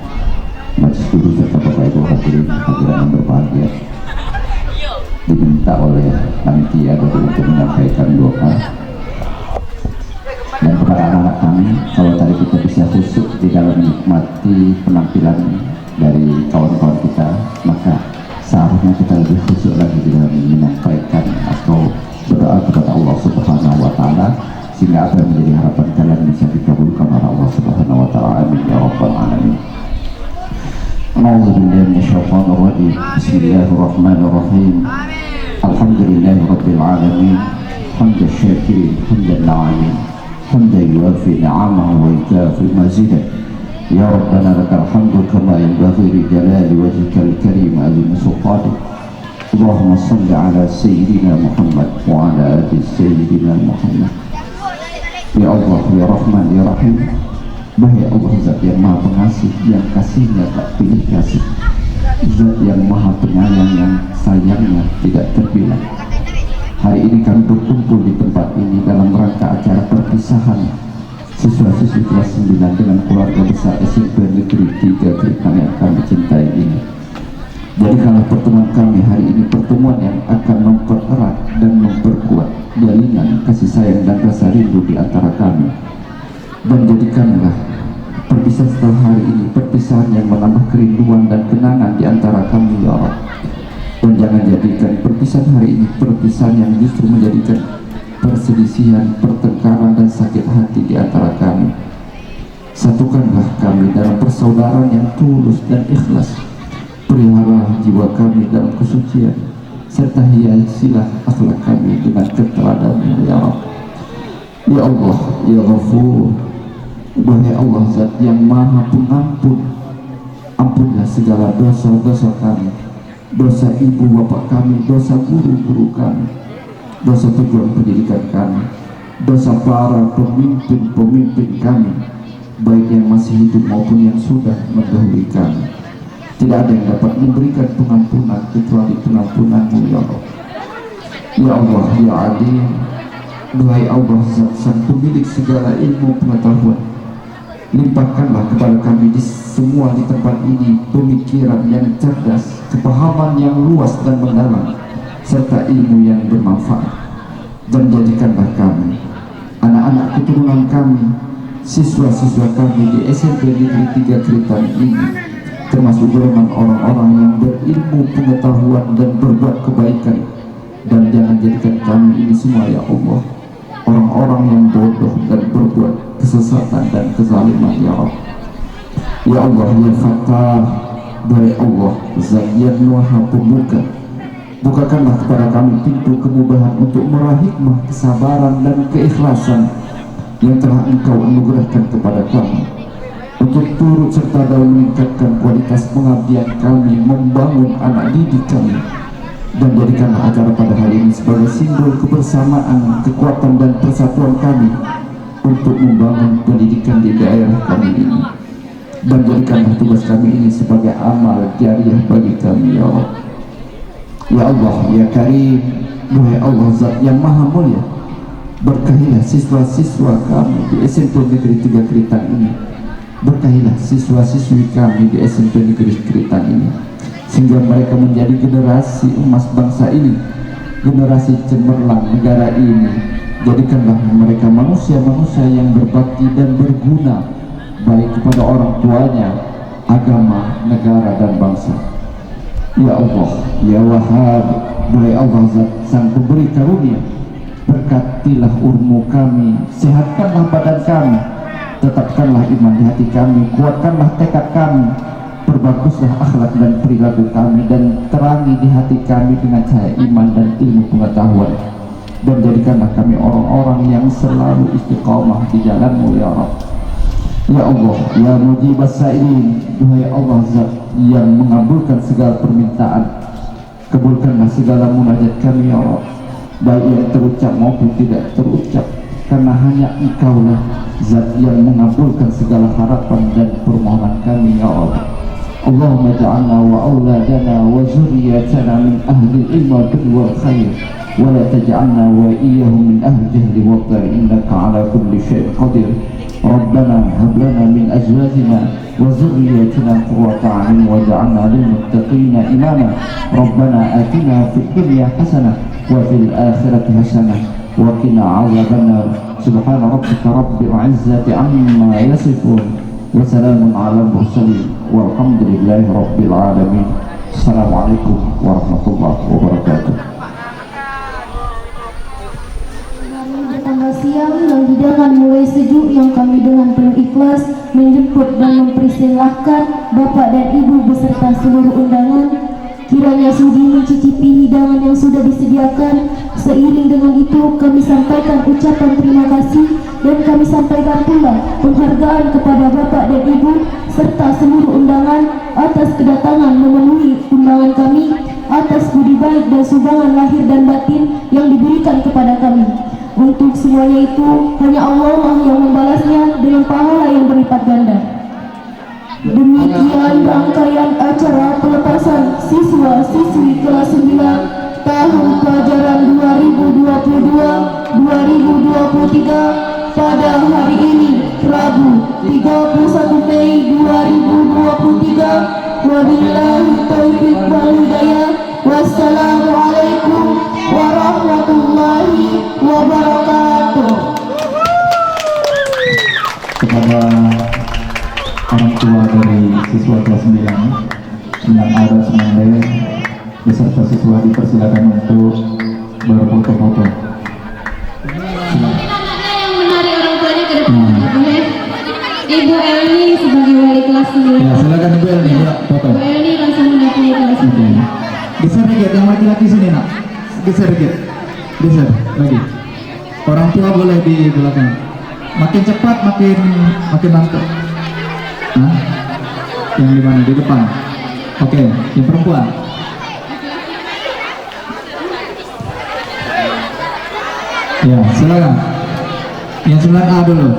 Majelis Guru serta Bapak Ibu hadirin yang berbahagia, diminta oleh panitia untuk menyampaikan doa. Dan kepada anak-anak kami, kalau tadi kita bisa khusyuk di dalam menikmati penampilan dari kawan-kawan kita, maka seharusnya kita lebih khusyuk lagi di dalam menyampaikan atau berdoa kepada Allah Subhanahu wa Ta'ala, sehingga apa yang menjadi harapan kalian bisa dikabulkan oleh Allah Subhanahu wa Ta'ala. Amin ya rabbal alamin. A'udzu billahi minasyaitonir rajim. Bismillahirrahmanirrahim. Alhamdulillahirabbil alamin. Hamdan syakirin, hamdan na'im, hamdan yuwafi ni'amahu wa yukafi mazidah. Ya Rabbana lakal hamdu kama yanbaghi li jalali wajhikal karim azim sultanik. Allahumma salli ala Sayyidina Muhammad wa ala ali Sayyidina Muhammad. Ya Allah, Ya Rahman, Ya Rahim. Bahaya Allah, Zat yang Maha Pengasih, yang kasihnya tak pilih kasih, Zat yang Maha Penyayang, yang sayangnya tidak terbilang. Hari ini kami berkumpul di tempat ini dalam rangka acara perpisahan siswa-siswi kelas 9 dengan keluarga besar SMP Negeri 3 Keritang yang kami cintai ini. Jadikanlah pertemuan kami hari ini pertemuan yang akan mempererat dan memperkuat jalinan kasih sayang dan rasa rindu di antara kami. Dan jadikanlah perpisahan setelah hari ini perpisahan yang menambah kerinduan dan kenangan di antara kami, ya Allah. Dan jangan jadikan perpisahan hari ini perpisahan yang justru menjadikan perselisihan, pertengkaran dan sakit hati di antara kami. Satukanlah kami dalam persaudaraan yang tulus dan ikhlas. Peliharalah jiwa kami dalam kesucian, serta hiasilah akhlak kami dengan keteladanan, ya Allah. Ya Allah, Ya Ghafur, wahai Allah Zat yang Maha Pengampun, ampunlah segala dosa-dosa kami, dosa ibu bapak kami, dosa guru-guru kami, dosa tujuan pendidikan kami, dosa para pemimpin-pemimpin kami, baik yang masih hidup maupun yang sudah mendahului kami. Tidak ada yang dapat memberikan pengampunan kecuali pengampunan-Mu, ya Allah. Ya Allah, Ya Adim, duhai Allah Zat sang pemilik segala ilmu pengetahuan, limpahkanlah kepada kami di semua di tempat ini pemikiran yang cerdas, kepahaman yang luas dan mendalam, serta ilmu yang bermanfaat. Dan jadikanlah kami, anak-anak keturunan kami, siswa-siswa kami di SMP Negeri 3 Keritang ini, termasuk golongan orang-orang yang berilmu pengetahuan dan berbuat kebaikan. Dan jangan jadikan kami ini semua, ya Allah, orang-orang yang bodoh dan berbuat kesesatan dan kezaliman, ya Allah. Ya Allah, Ya Fattah, dari Allah Zat yang Maha Pembuka, bukakanlah kepada kami pintu kemudahan untuk meraih hikmah, kesabaran dan keikhlasan yang telah Engkau anugerahkan kepada kami, untuk turut serta dalam meningkatkan kualitas pengabdian kami, membangun anak didik kami. Dan jadikanlah acara pada hari ini sebagai simbol kebersamaan, kekuatan dan persatuan kami untuk membangun pendidikan di daerah kami ini. Dan jadikanlah tugas kami ini sebagai amal jariah bagi kami, ya Allah. Ya Allah, Ya Karim, wahai Allah Zat yang Maha Mulia, berkahilah siswa-siswa kami di SMP Negeri 3 Keritang ini, berkahilah siswa-siswi kami di SMP Negeri Keritang ini, sehingga mereka menjadi generasi emas bangsa ini, generasi cemerlang negara ini. Jadikanlah mereka manusia-manusia yang berbakti dan berguna, baik kepada orang tuanya, agama, negara dan bangsa. Ya Allah, Ya Wahhab, wahai Allah Zat sang pemberi karunia, berkatilah umur kami, sehatkanlah badan kami, tetapkanlah iman di hati kami, kuatkanlah tekad kami, perbaguslah akhlak dan perilaku kami, dan terangi di hati kami dengan cahaya iman dan ilmu pengetahuan. Dan jadikanlah kami orang-orang yang selalu istiqamah di jalan-Mu, ya Rabb. Ya Allah, Ya Mujibas Sa'ilin, wahai Allah Zat yang mengabulkan segala permintaan, kabulkanlah segala munajat kami, ya Rabb, baik yang terucap maupun tidak terucap. karena hanya Engkaulah zat yang mengabulkan segala harapan dan permohonan kami ya Allah. Allahumma ja'alna wa auladana wa zurriyatana min ahli ilma wal khair wa la taj'alna wa iyyahum min ahli jahli wa dhar innaka ala kulli syai'in qadir. Rabbana hab lana min azwajina wa zurriyyatina qurrata a'yun waj'alna lil muttaqina imama. Rabbana atina fid dunya hasanah wa fil akhirati hasanah wa qina 'adzabannar. Subhana rabbika rabbil 'izzati 'amma yasifun wa salamun 'alal mursalin walhamdulillahi rabbil alamin. Assalamualaikum warahmatullahi wabarakatuh. Tanggal siang yang hidangan mulai sejuk yang kami dengan penuh ikhlas menjemput dan mempersilahkan Bapak dan Ibu beserta seluruh undangan. Kiranya sudi mencicipi hidangan yang sudah disediakan. Seiring dengan itu kami sampaikan ucapan terima kasih dan kami sampaikan pula penghargaan kepada Bapak dan Ibu serta seluruh undangan atas kedatangan memenuhi undangan kami, atas budi baik dan sumbangan lahir dan batin yang diberikan kepada kami. Untuk semuanya itu hanya Allah lah yang membalasnya dengan pahala yang berlipat ganda. Demikian rangkaian acara pelepasan siswa-siswi kelas 9 tahun pelajaran 2022-2023 pada hari ini Rabu 31 Mei 2023. Wabillahi taufiq wal hidayah. Wassalamualaikum warahmatullahi wabarakatuh. Kepada orang tua dari siswa kelas 9 A dan 9B beserta siswa dipersilakan untuk berfoto-foto. Anaknya yang menarik orang tuanya ke depan. Boleh? Ibu Elni sebagai wali kelas 9. Ya, silakan Ibu Elni ya, foto. Ibu Elni langsung mendapati kelas 9. Oke. Geser dikit yang laki-laki sini nak. Geser dikit. Geser lagi. Orang tua boleh di belakang. Makin cepat makin mantap. Hah? Yang di mana? Di depan. Oke, yang perempuan. Ya, silakan. Yang 9A dulu.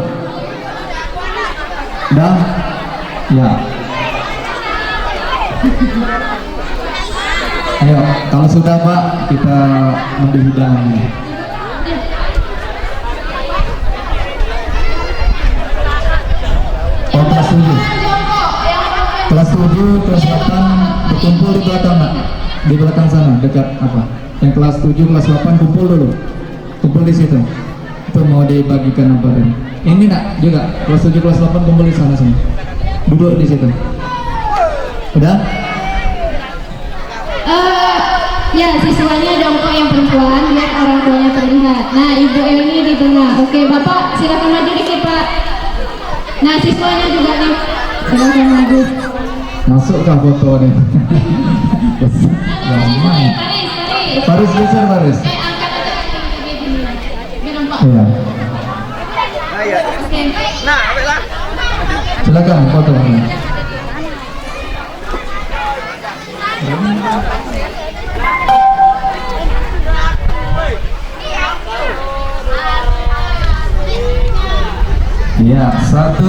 Dah? Ya. Ayo, kalau sudah Pak, kita ambil hidangannya. Oh, kelas 7. Kelas 7, kelas 8 berkumpul di belakang Pak. Di belakang sana, dekat apa? Yang kelas 7, kelas 8 kumpul dulu. Kumpul di situ. Itu mau dibagikan apa ini? Ini nak juga kelas 7, kelas 8 kumpul di sana semua. Duduk di situ. Udah? Ya, siswanya jongkok yang perempuan, biar orang tuanya terlihat. Nah, Ibu Elni di tengah. Oke, Bapak silakan maju dikit, Pak. Nah, siswanya juga nih. Silakan maju. Masukkah foto nih? Ramai. Baris geser baris. Angkat aja ini. Biar nampak. Iya. Oke. Silakan foto. Ya, 1,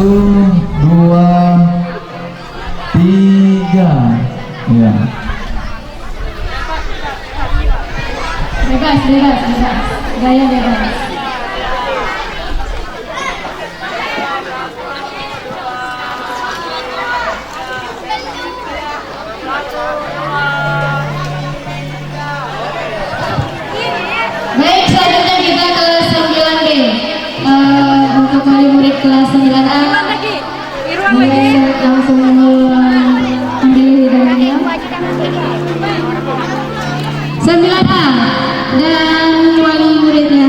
2, 3. Ya. Bebas. Gaya bebas. Baik, selanjutnya kita ke 9B. Untuk wali murid kelas 9A boleh langsung ambil hidangannya. 9A dan wali muridnya.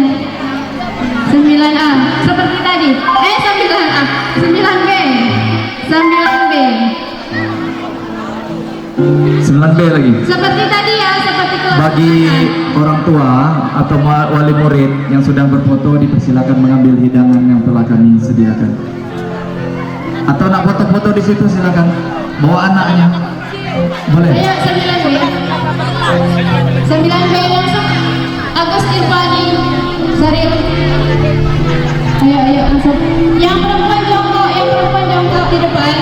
9A seperti tadi. 9A, 9B. 9B lagi. Seperti tadi ya, seperti kelas. Bagi orang tua atau wali murid yang sedang berfoto dipersilakan mengambil hidangan yang telah kami sediakan. Atau nak foto-foto di situ silakan. Bawa anaknya. Boleh. Ayo 9B. 9B langsung. Agus Irfani. Sorry. Ayo masuk. Yang perempuan jongkok di depan.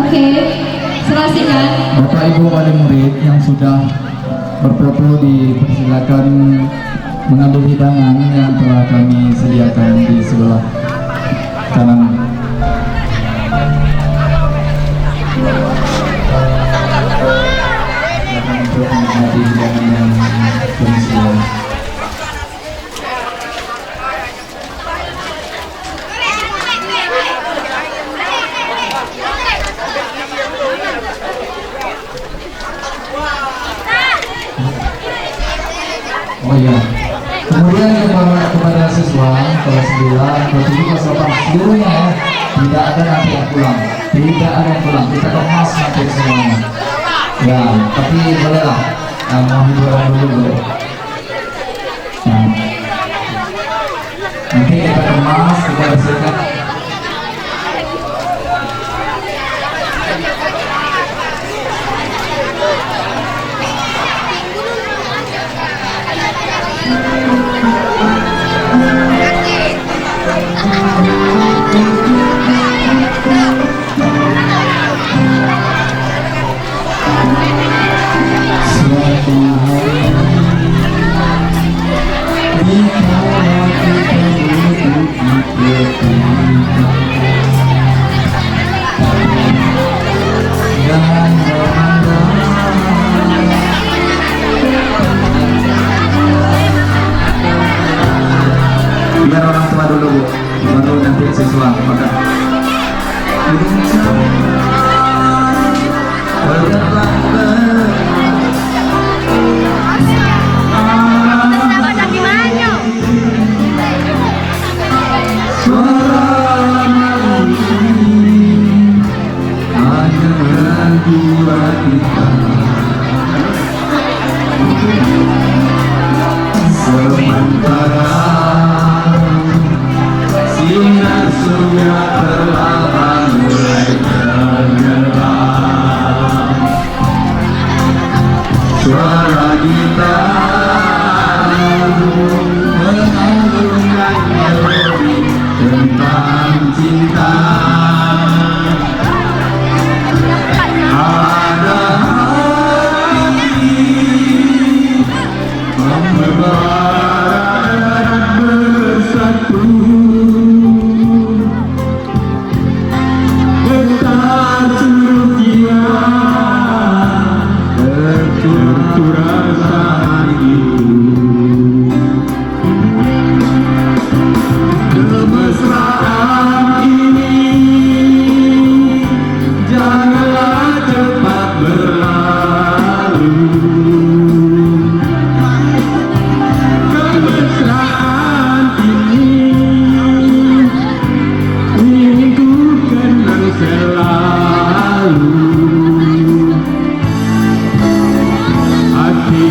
Oke, serasikan. Bapak Ibu wali murid yang sudah berfoto dipersilakan mengambil hidangan yang telah kami sediakan di sebelah kanan. Silakan untuk menikmati hidangan yang tersedia. Oh iya. Kemudian kepada siswa kelas 9, kelas 7, kelas 8 seluruhnya ya, tidak ada nanti yang pulang, tidak ada yang pulang, kita kemas nanti semuanya. Ya, tapi bolehlah, mau hiburan dulu boleh. Nah, nanti kita kemas, kita bersihkan. Biar orang tua dulu Bu, baru nanti siswa makan. Sinar surya perlahan mulai tenggelam. Suara gitar mengagungkan melodi tentang cinta. Ada hati membara bersatu. Hati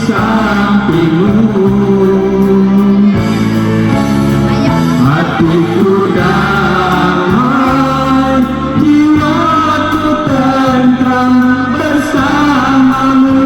sampingmu, hatiku damai, jiwaku tentram bersamamu.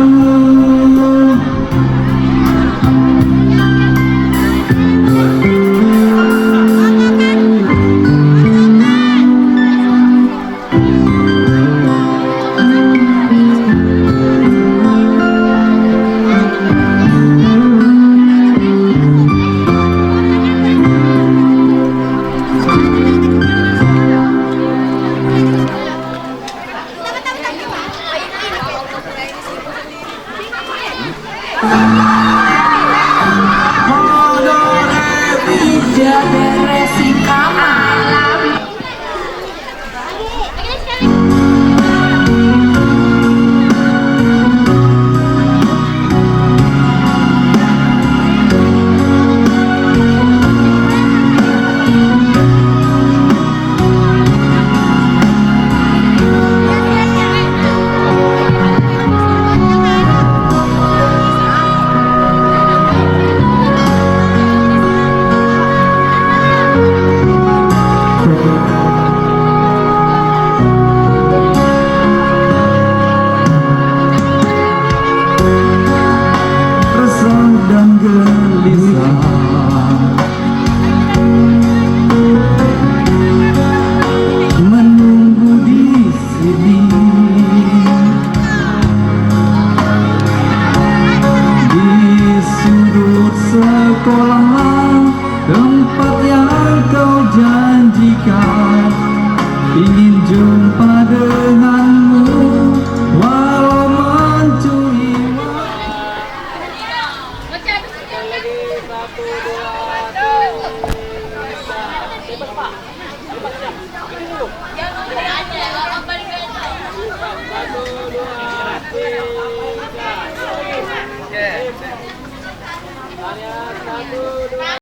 Tempat yang kau janjikan, ingin jumpa denganmu walau mencuri Satu, dua,